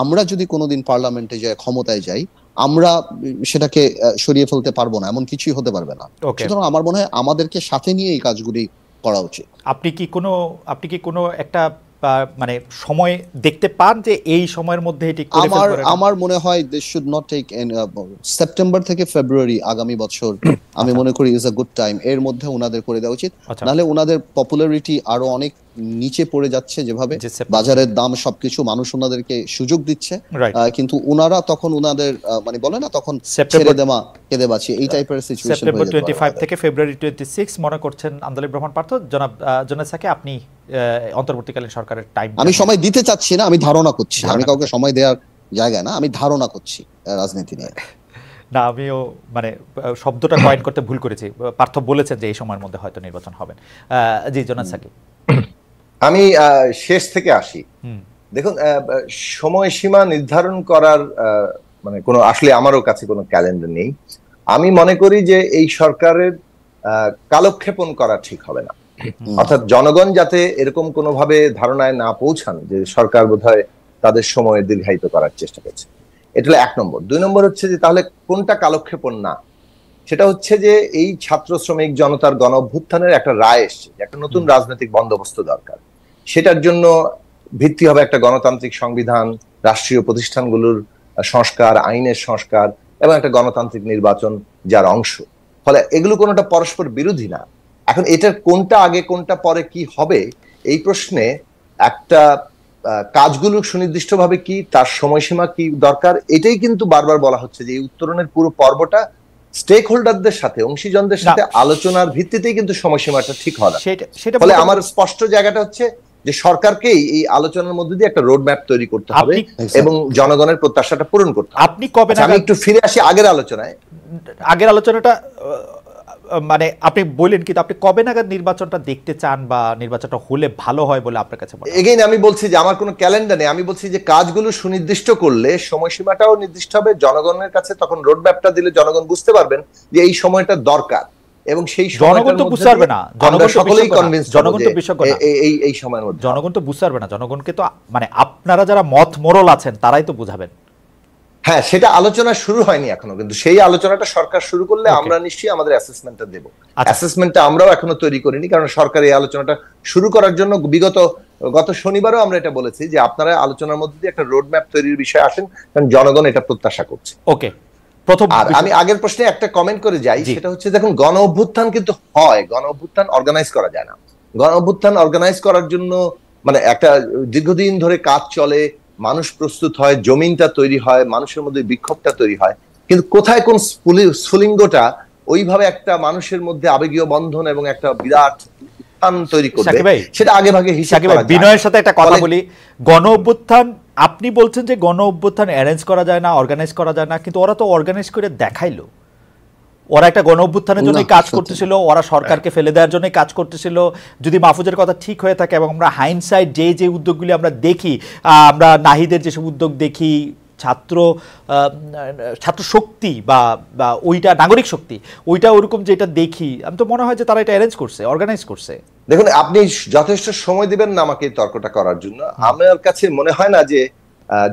আমরা যদি কোনোদিন পার্লামেন্টে যাই, ক্ষমতায় যাই, আমরা সেটাকে সরিয়ে ফেলতে পারবো না, এমন কিছুই হতে পারবে না। সুতরাং আমার মনে হয় আমাদেরকে সাথে নিয়ে এই কাজগুলি করা উচিত। আপনি কি কোনো একটা মানে সময় দেখতে পান যে এই সময়ের মধ্যে এটি করে ফেলতে পারেন? আমার মনে হয় this should not take September থেকে ফেব্রুয়ারি আগামী বছর, আমি মনে করি ইজ আ গুড টাইম। এর মধ্যে ওনাদের করে দেওয়া উচিত, নাহলে ওনাদের পপুলারিটি আরো অনেক নিচে পড়ে যাচ্ছে, যেভাবে বাজারের দাম সবকিছু, মানুষ ওনাদেরকে সুযোগ দিচ্ছে, কিন্তু ওনারা তখন ওনাদের মানে বলে না তখন ছেড়ে দেওয়া কেঁদে বাঁচি, এই টাইপের সিচুয়েশন। সেপ্টেম্বর 25 থেকে ফেব্রুয়ারি 26 মনে করছেন আন্দালিব রহমান পার্থ? জনাব জোনেসাকে আপনি অন্তর্বর্তীকালীন সরকারের টাইম? আমি সময় দিতে চাচ্ছি না, আমি ধারণা করছি, আমি কাউকে সময় দেওয়ার জায়গায় না, আমি ধারণা করছি রাজনীতি নিয়ে। না, আমিও মানে শব্দটা কয়েন করতে ভুল করেছি। পার্থ বলেছেন যে এই সময়ের মধ্যে হয়তো নির্বাচন হবে। জি জোনেসাকি। আমি শেষ থেকে আসি। দেখুন, সময়সীমা নির্ধারণ করার মানে কোনো, আসলে আমারও কাছে কোনো ক্যালেন্ডার নেই। আমি মনে করি যে এই সরকারের কালক্ষেপণ করা ঠিক হবে না। অর্থাৎ জনগণ যাতে এরকম কোনোভাবে ধারণায় না পৌঁছান যে সরকার বোধহয় তাদের সময় দীর্ঘায়িত করার চেষ্টা করছে, এটা হলো 1 নম্বর। 2 নম্বর হচ্ছে যে তাহলে কোনটা কালক্ষেপণ না, সেটা হচ্ছে যে এই ছাত্র শ্রমিক জনতার গণ অভ্যুত্থানের একটা রায় এসছে, একটা নতুন রাজনৈতিক বন্দোবস্ত দরকার। সেটার জন্য ভিত্তি হবে একটা গণতান্ত্রিক সংবিধান, রাষ্ট্রীয় প্রতিষ্ঠানগুলোর সংস্কার, আইনের সংস্কার এবং একটা গণতান্ত্রিক নির্বাচন যার অংশ। ফলে এগুলো কোনোটা পরস্পর বিরোধী না। এখন এটার কোনটা আগে কোনটা পরে কি হবে এই প্রশ্নে একটা কাজগুলো সুনির্দিষ্টভাবে কি, তার সময়সীমা কি দরকার, এটাই কিন্তু বারবার বলা হচ্ছে যে এই উত্তরণের পুরো পর্বটা স্টেক হোল্ডারদের সাথে, অংশীজনদের সাথে আলোচনার ভিত্তিতেই কিন্তু সময়সীমাটা ঠিক হয় না। ফলে আমার স্পষ্ট জায়গাটা হচ্ছে যে সরকারকেই এই আলোচনার মধ্যে দিয়ে একটা রোড ম্যাপ তৈরি করতে হবে এবং জনগণের প্রত্যাশাটা পূরণ করতে হবে। আপনি কবে আমি একটু ফিরে আসি আগের আলোচনাটা, মানে আপনি বললেন, কিন্তু আপনি কবে নাগাদ নির্বাচনটা দেখতে চান বা নির্বাচনটা হলে ভালো হয় বলে আপনার কাছে মনে হয়? এগেইন আমি বলছি যে আমার কোনো ক্যালেন্ডার নেই, আমি বলছি যে কাজগুলো সুনির্দিষ্ট করলে সময়সীমাটাও নির্দিষ্ট হবে, জনগণের কাছে তখন রোড ম্যাপটা দিলে জনগণ বুঝতে পারবেন যে এই সময়টা দরকার এবং সেই জনগণ তো বুঝতে পারবে না, জনগণ সকলেই কনভিন্স, জনগণ তো বিশেষজ্ঞ না, এই সময়ের মধ্যে জনগণ তো বুঝতে পারবে না, জনগণকে তো মানে আপনারা যারা মত মোরল আছেন তারাই তো বুঝাবেন। হ্যাঁ, সেটা আলোচনা শুরু হয়নি এখনো, কিন্তু সেই আলোচনাটা সরকার শুরু করলে আমরা নিশ্চয়ই আমাদের অ্যাসেসমেন্টটা দেব। অ্যাসেসমেন্টটা আমরাও এখনো তৈরি করিনি, কারণ সরকার এই আলোচনাটা শুরু করার জন্য গত শনিবারও আমরা এটা বলেছি যে আপনারা আলোচনার মধ্যে দিয়ে একটা রোড ম্যাপ তৈরির বিষয়ে আসেন, কারণ জনগণ এটা প্রত্যাশা করছে। ওকে, প্রথম আর আমি আগের প্রশ্নে একটা কমেন্ট করে যাই, সেটা হচ্ছে দেখুন গণ অভ্যুত্থান কিন্তু হয়, গণ অভ্যুত্থান অর্গানাইজ করা যায় না। গণ অভ্যুত্থান অর্গানাইজ করার জন্য মানে একটা দীর্ঘদিন ধরে কাজ চলে, মানুষ প্রস্তুত হয়, জমিনটা তৈরি হয়, মানুষের মধ্যে বিক্ষোভটা তৈরি হয়, কিন্তু কোথায় কোন স্ফুলিঙ্গটা ওইভাবে একটা মানুষের মধ্যে আবেগীয় বন্ধন এবং একটা বিরাট উত্থান তৈরি করবে, সেটা আগে ভাগে হিসাব করা যায়। বিনয়ের সাথে একটা কথা বলি, গণ অভ্যুত্থান আপনি বলছেন যে গণ অভ্যুত্থান অ্যারেঞ্জ করা যায় না, অর্গানাইজ করা যায় না, কিন্তু ওরা তো অর্গানাইজ করে দেখাইলো। ওরা একটা গণ অভ্যুত্থানের জন্যই কাজ করতেছিল, ওরা সরকারকে ফেলে দেওয়ার জন্যই কাজ করতেছিল। যদি মাহফুজের কথা ঠিক হয়ে থাকে এবং আমরা হাইন্ডসাইড যে উদ্যোগগুলি আমরা দেখি, আমরা নাহিদের যেসব উদ্যোগ দেখি, ছাত্র শক্তি বা ওইটা নাগরিক শক্তি, ওইটা ওরকম যেটা দেখি, আমি তো মনে হয় যে তারা এটা অ্যারেঞ্জ করছে, অর্গানাইজ করছে। দেখুন, আপনি যথেষ্ট সময় দিবেন না আমাকে তর্কটা করার জন্য। আমার কাছে মনে হয় না যে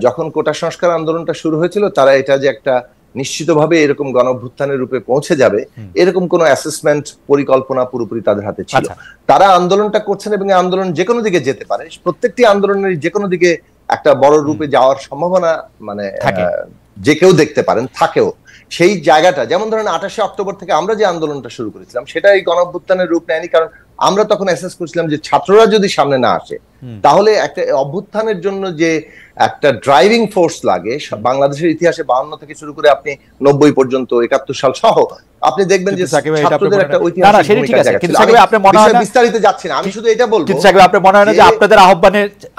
যখন কোটা সংস্কার আন্দোলনটা শুরু হয়েছিল তারা এটা যে একটা নিশ্চিতভাবে এরকম গণঅভ্যুত্থানের রূপে পৌঁছে যাবে এরকম কোনো অ্যাসেসমেন্ট পরিকল্পনা পুরোপুরি তাদের হাতে ছিল। তারা আন্দোলনটা করছেন এবং আন্দোলন যে কোনো দিকে যেতে পারে, প্রত্যেকটি আন্দোলনের যে কোনো দিকে একটা বড় রূপে যাওয়ার সম্ভাবনা মানে যে কেউ দেখতে পারেন, থাকেও। সেই জায়গাটা যেমন ধরেন 28শে অক্টোবর থেকে আমরা যে আন্দোলনটা শুরু করেছিলাম সেটা এই গণঅভ্যুত্থানের রূপ নেয়নি, কারণ আমরা তখন অ্যাসেস করেছিলাম যে ছাত্ররা যদি সামনে না আসে তাহলে একটা অভ্যুত্থানের জন্য যে একটা ড্রাইভিং ফোর্স লাগে, বাংলাদেশের ইতিহাসে 52 থেকে শুরু করে আপনি 90 পর্যন্ত 71 সাল সহ আপনি দেখবেন যে ছাত্রদের একটা ঐতিহাসিক ভূমিকা জায়গা ছিল। আমি বিস্তারিত যাচ্ছি না, আমি শুধু এটা বলবো কিন্তু সাকিব আপনার মনে হয় না যে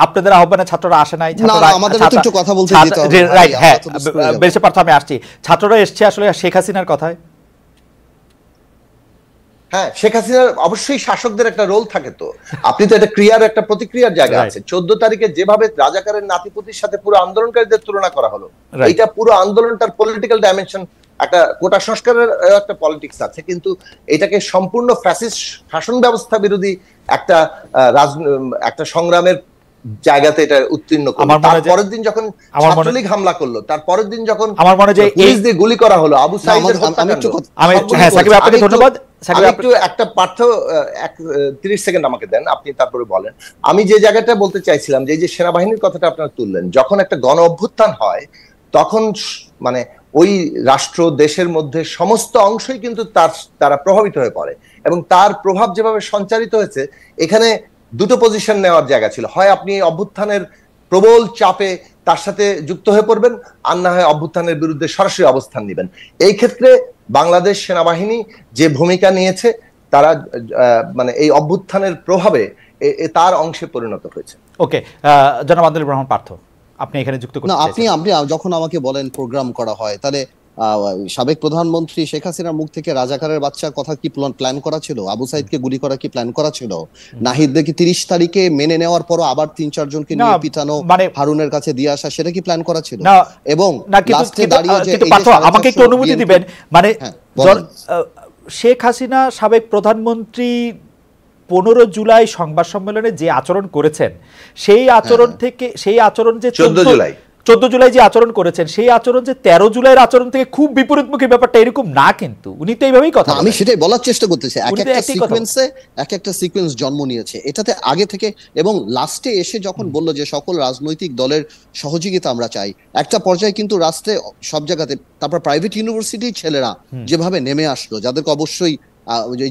আপনাদের আহ্বানে ছাত্ররা আসে নাই? ছাত্ররা আমাদের একটু কথা বলতে দিতে হবে, রাইট? হ্যাঁ, বেশি পারতো আমি আসছি, ছাত্ররা এসছে আসলে শেখ হাসিনার কথায়। হ্যাঁ, শেখ হাসিনার অবশ্যই শাসকদের একটা রোল থাকে, তো আপনি তো এটা ক্রিয়ার একটা প্রতিক্রিয়ার জায়গা আছে। 14 তারিখে যেভাবে রাজাকারের নাতিপুতির সাথে পুরো আন্দোলনকারীদের তুলনা করা হলো, এটা পুরো আন্দোলনটার পলিটিক্যাল ডাইমেনশন, একটা কোটা সংস্কারের একটা পলিটিক্স আছে, কিন্তু এটাকে সম্পূর্ণ ফ্যাসিস্ট শাসন ব্যবস্থা বিরোধী একটা সংগ্রামের জায়গাতে এটা উত্তীর্ণ করলো। তারপরের দিন যখন ছাত্রলীগ হামলা করলো, তারপরের দিন যখন আমার মনে হয় পুলিশ দিয়ে গুলি করা হলো, আবু সাঈদের হত্যাকাণ্ড। ধন্যবাদ। একটু একটা 30 সেকেন্ড আমাকে দেন, আপনি তারপরে বলেন। আমি যে জায়গাটা বলতে চাইছিলাম যে এই যে সেনাবাহিনীর কথাটা আপনারা তুললেন, যখন একটা গণ অভ্যুত্থান হয় তখন মানে ওই রাষ্ট্র দেশের মধ্যে সমস্ত অংশই কিন্তু তারা প্রভাবিত হয়ে পড়ে, এবং তার প্রভাব যেভাবে সঞ্চারিত হয়েছে, এখানে দুটো পজিশন নেওয়ার জায়গা ছিল। হয় আপনি অভ্যুত্থানের প্রবল চাপে তার সাথে যুক্ত হয়ে পড়বেন, আর না হয় অভ্যুত্থানের বিরুদ্ধে সরাসরি অবস্থান নেবেন। এই ক্ষেত্রে বাংলাদেশ সেনাবাহিনী যে ভূমিকা নিয়েছে, তারা মানে এই অভ্যুত্থানের প্রভাবে তার অংশে পরিণত হয়েছে। ওকে, জনাব আন্দোলিব রহমান পার্থ, আপনি এখানে যুক্ত করতে আপনি যখন আমাকে বলেন প্রোগ্রাম করা হয়, তাহলে সাবেক প্রধানমন্ত্রী শেখ হাসিনার মুখ থেকে রাজাকারের বাচ্চার কথা কি প্ল্যান করা ছিল? আবু সাইদকে গুলি করা কি প্ল্যান করা ছিল? নাহিদকে 30 তারিখে মেনে নেওয়ার পরও আবার 3-4 জনকে নিয়ে পিটানো, হারুনের কাছে দিয়ে আসা, সেটা কি প্ল্যান করা ছিল? এবং লাস্টে দাঁড়িয়ে যে আমাকে একটু অনুমতি দিবেন, মানে শেখ হাসিনা সাবেক প্রধানমন্ত্রী 15 জুলাই সংবাদ সম্মেলনে যে আচরণ করেছেন, সেই আচরণ থেকে, সেই আচরণ যে 14 জুলাই 14 জুলাই যে আচরণ করেছেন সেই আচরণ যে 13 জুলাইয়ের আচরণ থেকে খুব বিপরীতমুখী ব্যাপারটা এরকম না, কিন্তু উনি তো এইভাবেই কথা আমি সেটাই বলার চেষ্টা করতেছি, উনি তো একই কথা এক একটা সিকোয়েন্স জন্ম নিয়েছে এটাতে আগে থেকে, এবং লাস্টে এসে যখন বলল যে সকল রাজনৈতিক দলের সহযোগিতা আমরা চাই, একটা পর্যায়ে কিন্তু রাস্টে সব জায়গাতে, তারপর প্রাইভেট ইউনিভার্সিটির ছেলেরা যেভাবে নেমে আসলো, যাদেরকে অবশ্যই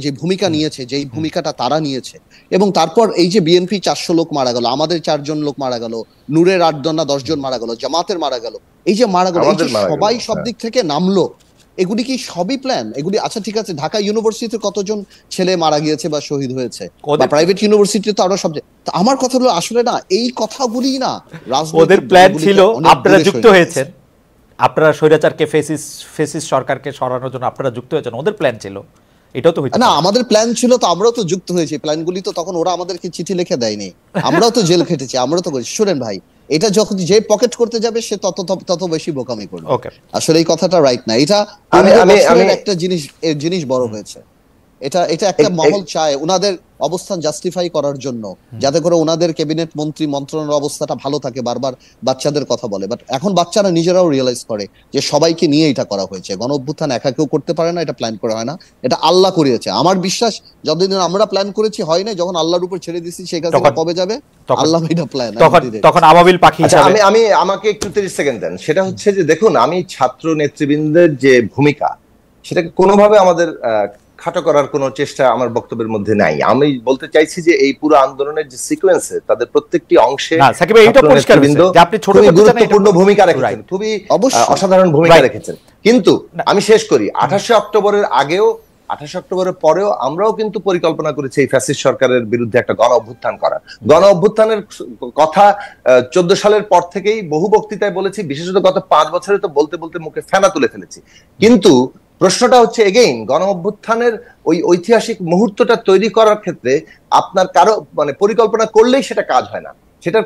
যে ভূমিকা নিয়েছে, যেই ভূমিকাটা তারা নিয়েছে, এবং তারপর এই যে বিএনপি 400 লোক মারা গেল, আমাদের 4 জন লোক মারা গেল, নূরের 8 জন না 10 জন মারা গেল, জামাতের মারা গেল, এই যে মারা গেল, এই যে সবাই সব দিক থেকে নামলো, এগুলি কি সবই প্ল্যান? এগুলি আচ্ছা ঠিক আছে, ঢাকা ইউনিভার্সিটিতে কতজন ছেলে মারা গিয়েছে বা শহীদ হয়েছে, বা প্রাইভেট ইউনিভার্সিটিতে তো আরো সব, আমার কথা হলো আসলে না এই কথাগুলি না ওদের প্ল্যান ছিল, আপনারা যুক্ত হয়েছেন, আপনারা স্বৈরাচারকে ফেসিস সরকারকে সরানোর জন্য আপনারা যুক্ত হয়েছেন, ওদের প্ল্যান ছিল, এটাও তো হইতো না। আমাদের প্ল্যান ছিল তো, আমরাও তো যুক্ত হয়েছি, প্ল্যানগুলি তো তখন ওরা আমাদেরকে চিঠি লিখে দেয়নি, আমরাও তো জেল খেটেছি, আমরাও তো করেছি। শুনেন ভাই, এটা যখন যে পকেট করতে যাবে সে তত বেশি বোকামি করবে। আসলে এই কথাটা রাইট না। এটা আমি একটা জিনিস বড় হয়েছে, এটা একটা মহল চায় ওনাদের অবস্থান জাস্টিফাই করার জন্য, যাতে করে ওনাদের ক্যাবিনেট মন্ত্রী মন্ত্রণালয়ের অবস্থাটা ভালো থাকে, বারবার বাচ্চাদের কথা বলে। বাট এখন বাচ্চারা নিজেরাও রিয়েলাইজ করে যে সবাইকে নিয়ে এটা করা হয়েছে। গণ অভ্যুত্থান একা কেউ করতে পারে না, এটা প্ল্যান করা হয় না, এটা আল্লাহ করিয়েছে। আমার বিশ্বাস যতদিন আমরা প্ল্যান করেছি হয় না, যখন আল্লাহর উপর ছেড়ে দিচ্ছি সেই কাছে কবে যাবে আল্লাহ এটা প্ল্যান, তখন আবাবিল পাখি। আমি আমাকে একটু 30 সেকেন্ড দেন। সেটা হচ্ছে যে দেখুন, আমি ছাত্র নেতৃবৃন্দের যে ভূমিকা সেটাকে কোনোভাবে আমাদের খাটো করার কোনো চেষ্টা আমার বক্তব্যের মধ্যে নাই। আমি বলতে চাইছি যে এই পুরো আন্দোলনের যে সিকোয়েন্সে তাদের প্রত্যেকটি অংশে গুরুত্বপূর্ণ ভূমিকা রেখেছেন, খুবই অসাধারণ ভূমিকা রেখেছেন। কিন্তু আমি শেষ করি, 28 অক্টোবরের আগেও 28 অক্টোবরের পরেও আমরাও কিন্তু পরিকল্পনা করেছি এই ফ্যাসিস্ট সরকারের বিরুদ্ধে একটা গণ অভ্যুত্থান করা। গণ অভ্যুত্থানের কথা 14 সালের পর থেকেই বহু বক্তৃতায় বলেছি, বিশেষত গত 5 বছরে তো বলতে বলতে মুখে ফেনা তুলে ফেলেছি। কিন্তু প্রশ্নটা হচ্ছে এগেইন, গণ অভ্যুত্থানের ওই ঐতিহাসিক মুহূর্তটা তৈরি করার ক্ষেত্রে আপনার কারো পরিকল্পনা করলেই সেটা কাজ হয় না। সেটার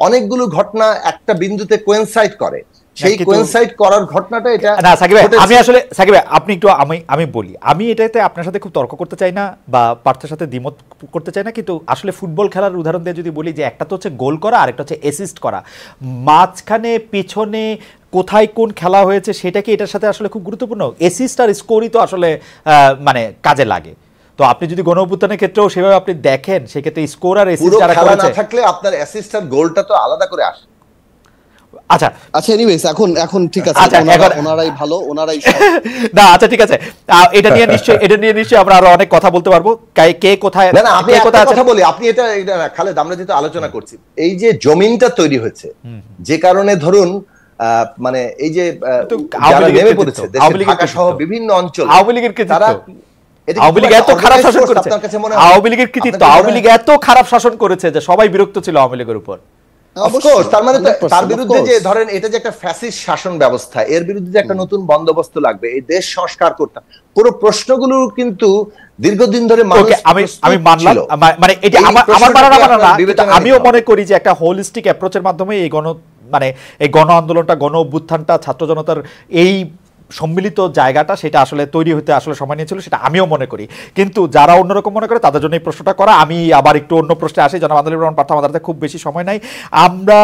অনেকগুলো ঘটনা একটা বিন্দুতে কোয়েনসাইড করে, সেই কোয়েনসাইড করার ঘটনাটা এটা না। সাকিব ভাই, আমি আসলে সাকিব ভাই আপনি একটু আমি বলি, আমি এটাতে আপনার সাথে খুব তর্ক করতে চাই না বা পার্থের সাথে দ্বিমত করতে চাই না, কিন্তু আসলে ফুটবল খেলার উদাহরণ দিয়ে যদি বলি যে একটা তো হচ্ছে গোল করা, আরেকটা হচ্ছে অ্যাসিস্ট করা, মাঝখানে পিছনে কোথায় কোন খেলা হয়েছে সেটা কি এটার সাথে আসলে খুব গুরুত্বপূর্ণ? অ্যাসিস্ট আর স্কোরই তো আসলে কাজে লাগে। তো আপনি যদি গণ অভ্যুত্থানের ক্ষেত্রেও সেভাবে আপনি দেখেন, সেক্ষেত্রে স্কোর আর অ্যাসিস্ট যারা করেছে না থাকলে আপনার অ্যাসিস্ট আর গোলটা তো আলাদা করে আসে। আচ্ছা এনিওয়েজ এখন ঠিক আছে, ওনারাই ভালো, ওনারাই না। আচ্ছা ঠিক আছে, এটা নিয়ে নিশ্চয়ই আমরা আরো অনেক কথা বলতে পারবো, কে কোথায়। না আপনি একটা কথা বলি, আপনি এটা খালেদ, আমরা যেহেতু আলোচনা করছি, এই যে জমিনটা তৈরি হয়েছে যে কারণে ধরুন এই যে যারা নেমে পড়েছে ঢাকা সহ বিভিন্ন অঞ্চল, আওয়ামী লীগের তারা আওয়ামী লীগ এত খারাপ শাসন করেছে, আওয়ামী লীগের কৃতিত্ব, আওয়ামী লীগ এত খারাপ শাসন করেছে যে সবাই বিরক্ত ছিল আওয়ামী লীগের উপর। তার বিরুদ্ধে যে ধরেন এটা যে একটা ফ্যাসিস্ট শাসন ব্যবস্থা, এর বিরুদ্ধে যে একটা নতুন বন্দোবস্ত লাগবে, এই দেশ সংস্কার করতে, পুরো প্রশ্নগুলো কিন্তু দীর্ঘদিন ধরে আমি মানলাম, এটা আমার মানা, আমিও মনে করি যে একটা হোলিস্টিক অ্যাপ্রোচের মাধ্যমে এই এই গণ আন্দোলনটা, গণ অভ্যুত্থানটা, ছাত্র জনতার এই সম্মিলিত জায়গাটা সেটা আসলে তৈরি হতে আসলে সময় নিয়েছিল, সেটা আমিও মনে করি। কিন্তু যারা অন্যরকম মনে করে তাদের জন্য এই প্রশ্নটা করা। আমি আবার একটু অন্য প্রশ্নে আসি। জনাব আন্দালিব রহমান পার্থ, আমাদের হাতে খুব বেশি সময় নাই। আমরা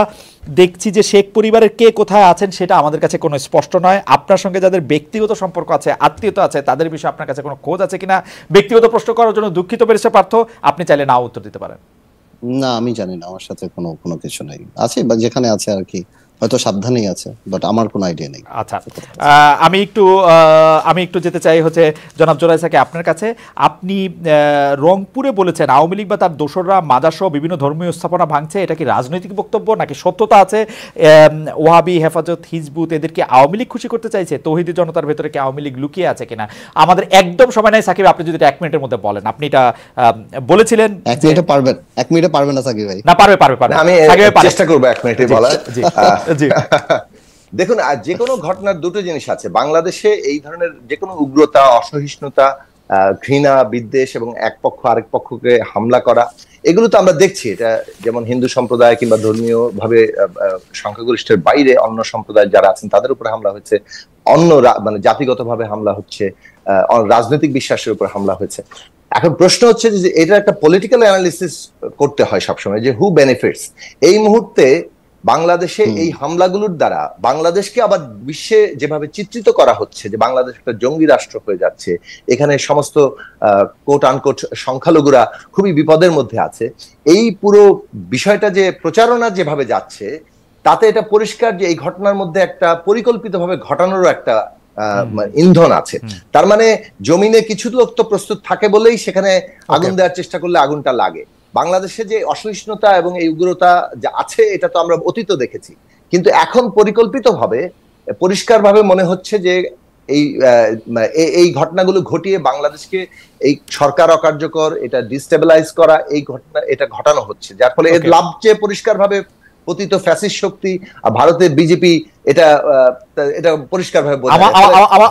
দেখছি যে শেখ পরিবারের কে কোথায় আছেন সেটা আমাদের কাছে কোনো স্পষ্ট নয়। আপনার সঙ্গে যাদের ব্যক্তিগত সম্পর্ক আছে, আত্মীয়তা আছে, তাদের বিষয়ে আপনার কাছে কোনো খোঁজ আছে কিনা? ব্যক্তিগত প্রশ্ন করার জন্য দুঃখিত ব্যারিস্টার পার্থ, আপনি চাইলে নাও উত্তর দিতে পারেন। না, আমি জানি না, আমার সাথে কোনো কিছু নাই, আছে বা যেখানে আছে আর কি, হয়তো সাবধানেই আছে, বাট আমার কোনো আইডিয়া নেই। আচ্ছা, আমি একটু যেতে চাই হচ্ছে জনাব জোরাই সাকি আপনার কাছে। আপনি রংপুরে বলেছেন আওয়ামী লীগ বা তার দোসররা মাজারসহ বিভিন্ন ধর্মীয় স্থাপনা ভাঙছে, এটা কি রাজনৈতিক বক্তব্য নাকি সত্যতা আছে? ওয়াহাবি, হেফাজত, হিজবুত এদেরকে আওয়ামী লীগ খুশি করতে চাইছে? তৌহিদি জনতার ভেতরে কি আওয়ামী লীগ লুকিয়ে আছে কিনা? আমাদের একদম সময় নাই সাকিব, আপনি যদি 1 মিনিটের মধ্যে বলেন। আপনি এটা বলেছিলেন 1 মিনিটে পারবেন, 1 মিনিটে পারবেন না সাকিব ভাই? না, পারবে। আমি চেষ্টা করব 1 মিনিটে বলার। দেখুন, যে কোনো ঘটনার দুটো জিনিস আছে। বাংলাদেশে এই ধরনের যে কোনো উগ্রতা, অসহিষ্ণুতা, ঘৃণা, বিদ্বেষ এবং এক পক্ষ আরেক পক্ষকে হামলা করা, এগুলো তো আমরা দেখছি। এটা যেমন হিন্দু সম্প্রদায় কিংবা ধর্মীয় ভাবে সংখ্যাগরিষ্ঠের বাইরে অন্য সম্প্রদায় যারা আছেন তাদের উপরে হামলা হচ্ছে, অন্য জাতিগত ভাবে হামলা হচ্ছে, রাজনৈতিক বিশ্বাসের উপর হামলা হয়েছে। এখন প্রশ্ন হচ্ছে যে এটা একটা পলিটিক্যাল অ্যানালিসিস করতে হয় সবসময়, যে হু বেনিফিটস। এই মুহূর্তে বাংলাদেশে এই হামলাগুলোর দ্বারা বাংলাদেশকে আবার বিশ্বে যেভাবে চিত্রিত করা হচ্ছে যে বাংলাদেশ একটা জঙ্গি রাষ্ট্র হয়ে যাচ্ছে, এখানে সমস্ত কোট আনকোট সংখ্যালঘুরা খুবই বিপদের মধ্যে আছে, এই পুরো বিষয়টা যে প্রচারণা যেভাবে যাচ্ছে তাতে এটা পরিষ্কার যে এই ঘটনার মধ্যে একটা পরিকল্পিতভাবে ঘটানোরও একটা ইন্ধন আছে। তার মানে জমিনে কিছু লোক তো প্রস্তুত থাকে বলেই সেখানে আগুন দেওয়ার চেষ্টা করলে আগুনটা লাগে। বাংলাদেশে যে অসহিষ্ণুতা এবং এই উগ্রতা যা আছে এটা তো আমরা অতীত দেখেছি, কিন্তু এখন পরিকল্পিতভাবে পরিষ্কারভাবে মনে হচ্ছে যে এই ঘটনাগুলো ঘটিয়ে বাংলাদেশকে এই সরকার অকার্যকর, এটা ডিস্টেবিলাইজ করা, এই ঘটনা এটা ঘটানো হচ্ছে, যার ফলে এর লাভ যে পরিষ্কারভাবে পতিত ফ্যাসিস্ট শক্তি আর ভারতের বিজেপি এটা পরিষ্কারভাবে বোঝা যায়।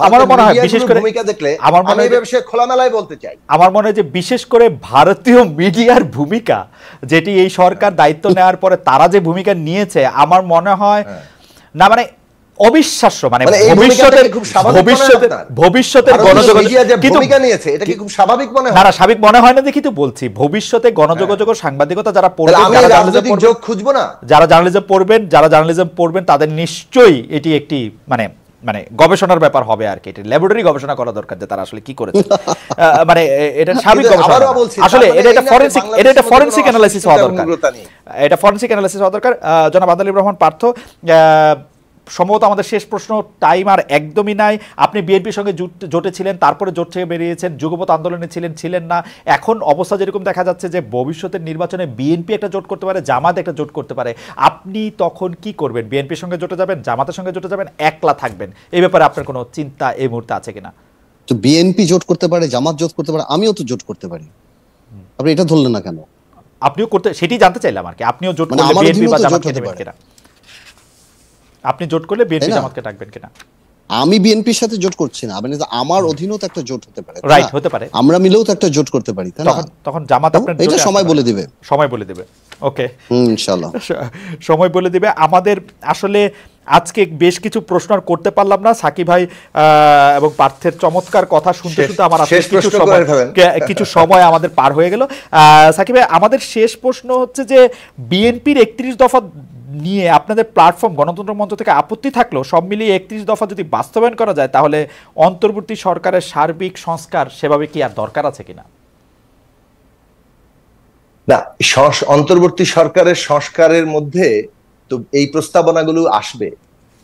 আমার মনে হয় বিশেষ করে ভূমিকা দেখলে আমার মনে হয় এই বিষয়ে খোলামেলায় বলতে চাই, আমার মনে হয় যে বিশেষ করে ভারতীয় মিডিয়ার ভূমিকা যেটি এই সরকার দায়িত্ব নেওয়ার পরে তারা যে ভূমিকা নিয়েছে আমার মনে হয় না মানে অবিশ্বাস্য, মানে ভবিষ্যতের গণযোগাযোগ ভূমিকা নিয়েছে এটা কি খুব স্বাভাবিক মনে হয়? না স্বাভাবিক মনে হয় না দেখি তো বলছি, ভবিষ্যতে গণযোগাযোগ ও সাংবাদিকতা যারা পড়বেন, যারা জার্নালিজম পড়বেন তাদের নিশ্চয়ই এটি একটি মানে মানে গবেষণার ব্যাপার হবে আর কি, এটা ল্যাবরেটরি গবেষণা করা দরকার যে তারা আসলে কি করেছে, মানে এটা স্বাভাবিক গবেষণা আসলে এটা ফরেনসিক অ্যানালাইসিস হওয়া দরকার, এটা ফরেনসিক অ্যানালাইসিস হওয়া দরকার। জনাব আন্দালিব রহমান পার্থ, সম্ভবত আমাদের শেষ প্রশ্ন, টাইম আর একদমই নাই। আপনি বিএনপির সঙ্গে জোটে ছিলেন, তারপরে জোট থেকে বেরিয়েছেন, যুগপৎ আন্দোলনে ছিলেন না, এখন অবস্থা যেরকম দেখা যাচ্ছে যে ভবিষ্যতের নির্বাচনে বিএনপি একটা জোট করতে পারে, জামাত একটা জোট করতে পারে, আপনি তখন কি করবেন? বিএনপির সঙ্গে জোটে যাবেন, জামাতের সঙ্গে জোটে যাবেন, একলা থাকবেন? এই ব্যাপারে আপনার কোনো চিন্তা এই মুহূর্তে আছে কিনা? তো বিএনপি জোট করতে পারে, জামাত জোট করতে পারে, আমিও তো জোট করতে পারি, আপনি এটা ধরলেন না কেন? আপনিও করতে, সেটি জানতে চাইলাম আর কি, আপনিও জোট করলে বিএনপি বা জামাতকে নেবেন কিনা? আপনি জোট করলে বিএনপি জামাতকে ডাকবেন কিনা? আমি বিএনপির সাথে জোট করছি না, মানে আমার অধীনেও তো একটা জোট হতে পারে, রাইট, হতে পারে, আমরা মিলেও তো একটা জোট করতে পারি, তাই না? তখন জামাত আপনার এটা সময় বলে দিবে, ওকে ইনশাআল্লাহ সময় বলে দিবে। আমাদের আসলে আজকে বেশ কিছু প্রশ্ন আর করতে পারলাম না, সাকিব ভাই এবং পার্থের চমৎকার কথা শুনতে শুনতে আমার আসলে কিছু সময় আমাদের পার হয়ে গেল। সাকিব ভাই, আমাদের শেষ প্রশ্ন হচ্ছে যে বিএনপির 31 দফা নিয়ে আপনাদের প্ল্যাটফর্ম গণতন্ত্র মঞ্চ থেকে আপত্তি থাকলেও সব মিলিয়ে 31 দফা যদি বাস্তবায়ন করা যায় তাহলে অন্তর্বর্তী সরকারের সার্বিক সংস্কার সেভাবে কি আর দরকার আছে কিনা? না, অন্তর্বর্তী সরকারের সংস্কারের মধ্যে তো এই প্রস্তাবনাগুলো আসবে,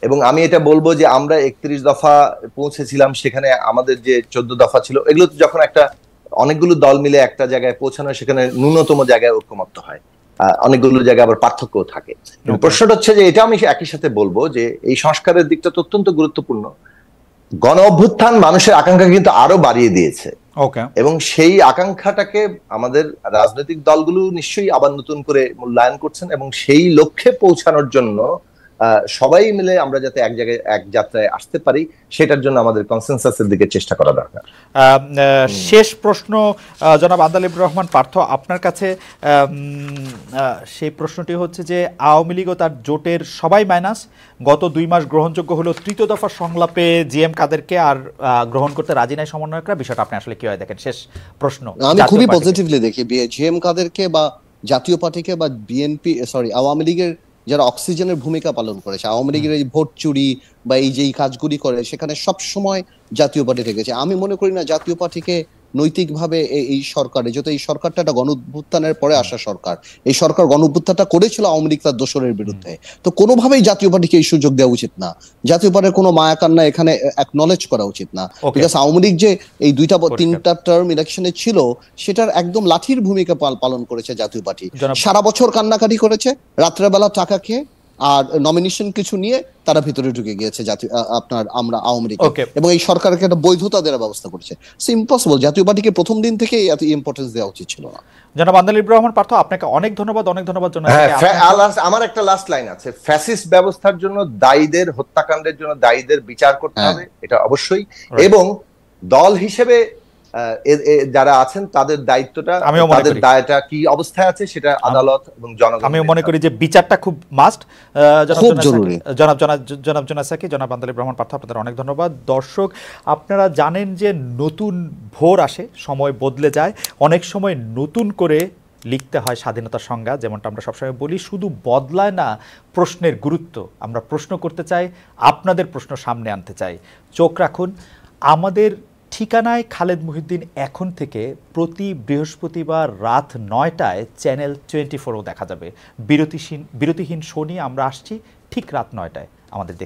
এবং আমি এটা বলবো যে আমরা 31 দফা পৌঁছেছিলাম, সেখানে আমাদের যে 14 দফা ছিল এগুলো তো যখন একটা অনেকগুলো দল মিলে একটা জায়গায় পৌঁছানো, সেখানে ন্যূনতম জায়গায় ঐক্যমত্য হয়, অনেকগুলো জায়গায় আবার পার্থক্য থাকে। প্রশ্নটা হচ্ছে যে এটা আমি একই সাথে বলবো যে এই সংস্কারের দিকটা তো অত্যন্ত গুরুত্বপূর্ণ। গণ অভ্যুত্থান মানুষের আকাঙ্ক্ষা কিন্তু আরো বাড়িয়ে দিয়েছে, এবং সেই আকাঙ্ক্ষাটাকে আমাদের রাজনৈতিক দলগুলো নিশ্চয়ই আবার নতুন করে মূল্যায়ন করছেন, এবং সেই লক্ষ্যে পৌঁছানোর জন্য সবাই মিলে আমরা যাতে এক জায়গায় এক যাত্রায় আসতে পারি সেটার জন্য আমাদের কনসেনসাসের দিকে চেষ্টা করা দরকার। শেষ প্রশ্ন জনাব আন্দালিব রহমান পার্থ আপনার কাছে, সেই প্রশ্নটি হচ্ছে যে আওয়ামী লীগ ও তার জোটের সবাই মাইনাস, গত 2 মাস গ্রহণযোগ্য হলো তৃতীয় দফার সংলাপে জিএম কাদেরকে আর গ্রহণ করতে রাজি নাই সমন্বয়করা, বিষয়টা আপনি আসলে কিভাবে দেখেন? শেষ প্রশ্ন। আমি খুবই পজিটিভলি দেখি জিএম কাদেরকে বা জাতীয় পার্টিকে বা বিএনপি আওয়ামী লীগের যারা অক্সিজেনের ভূমিকা পালন করেছে, আওয়ামী লীগের এই ভোট চুরি বা এই যে কাজগুলি করে সেখানে সব সময় জাতীয় পার্টি থেকেছে। আমি মনে করি না জাতীয় পার্টিকে নৈতিকভাবে এই সরকারে, যেহেতু এই সরকারটা একটা গণঅভ্যুত্থানের পরে আসা সরকার, এই সরকার গণঅভ্যুত্থানটা করেছিল আওয়ামী লীগ তার দোসরের বিরুদ্ধে, তো কোনোভাবেই জাতীয় পার্টিকে এই সুযোগ দেওয়া উচিত না, জাতীয় পার্টির কোনো মায়া কান্না এখানে অ্যাকনলেজ করা উচিত না। বিকজ আওয়ামী লীগ যে এই 2-3টা টার্ম ইলেকশনে ছিল সেটার একদম লাঠির ভূমিকা পালন করেছে জাতীয় পার্টি, সারা বছর কান্নাকাটি করেছে, রাত্রেবেলা টাকা খেয়ে আর নমিনেশন কিছু নিয়ে তারা ভিতরে ঢুকে গিয়েছে আমরা আওয়ামী লীগ, এবং এই সরকারকে একটা বৈধতা দেওয়ার ব্যবস্থা করেছে। সো ইম্পসিবল, জাতীয় পার্টিকে প্রথম দিন থেকে এত ইম্পর্টেন্স দেওয়া উচিত ছিল না। জনাব আন্দালিব রহমান পার্থ, আপনাকে অনেক ধন্যবাদ জন্য। আমার একটা লাস্ট লাইন আছে, ফ্যাসিস্ট ব্যবস্থার জন্য দায়ীদের, হত্যাকাণ্ডের জন্য দায়ীদের বিচার করতে হবে, এটা অবশ্যই, এবং দল হিসেবে যারা আছেন তাদের দায়িত্বটা, তাদের দায়টা কি অবস্থায় আছে সেটা আদালত এবং জনগণ, আমি মনে করি যে বিচারটা খুব মাস্ট, খুব জরুরি। জনাব সাকি, জনাব আন্দালিব রহমান পার্থ, আপনাদের অনেক ধন্যবাদ। দর্শক, আপনারা জানেন যে নতুন ভোর আসে, সময় বদলে যায়, অনেক সময় নতুন করে লিখতে হয় স্বাধীনতার সংজ্ঞা, যেমনটা আমরা সবসময় বলি, শুধু বদলায় না প্রশ্নের গুরুত্ব। আমরা প্রশ্ন করতে চাই, আপনাদের প্রশ্ন সামনে আনতে চাই। চোখ রাখুন আমাদের ঠিকানায় খালেদ মহিউদ্দিন এখন থেকে প্রতি বৃহস্পতিবার রাত 9টায় চ্যানেল 24-ও দেখা যাবে। বিরতিহীন শো নিয়ে আমরা আসছি ঠিক রাত 9টায়। আমাদের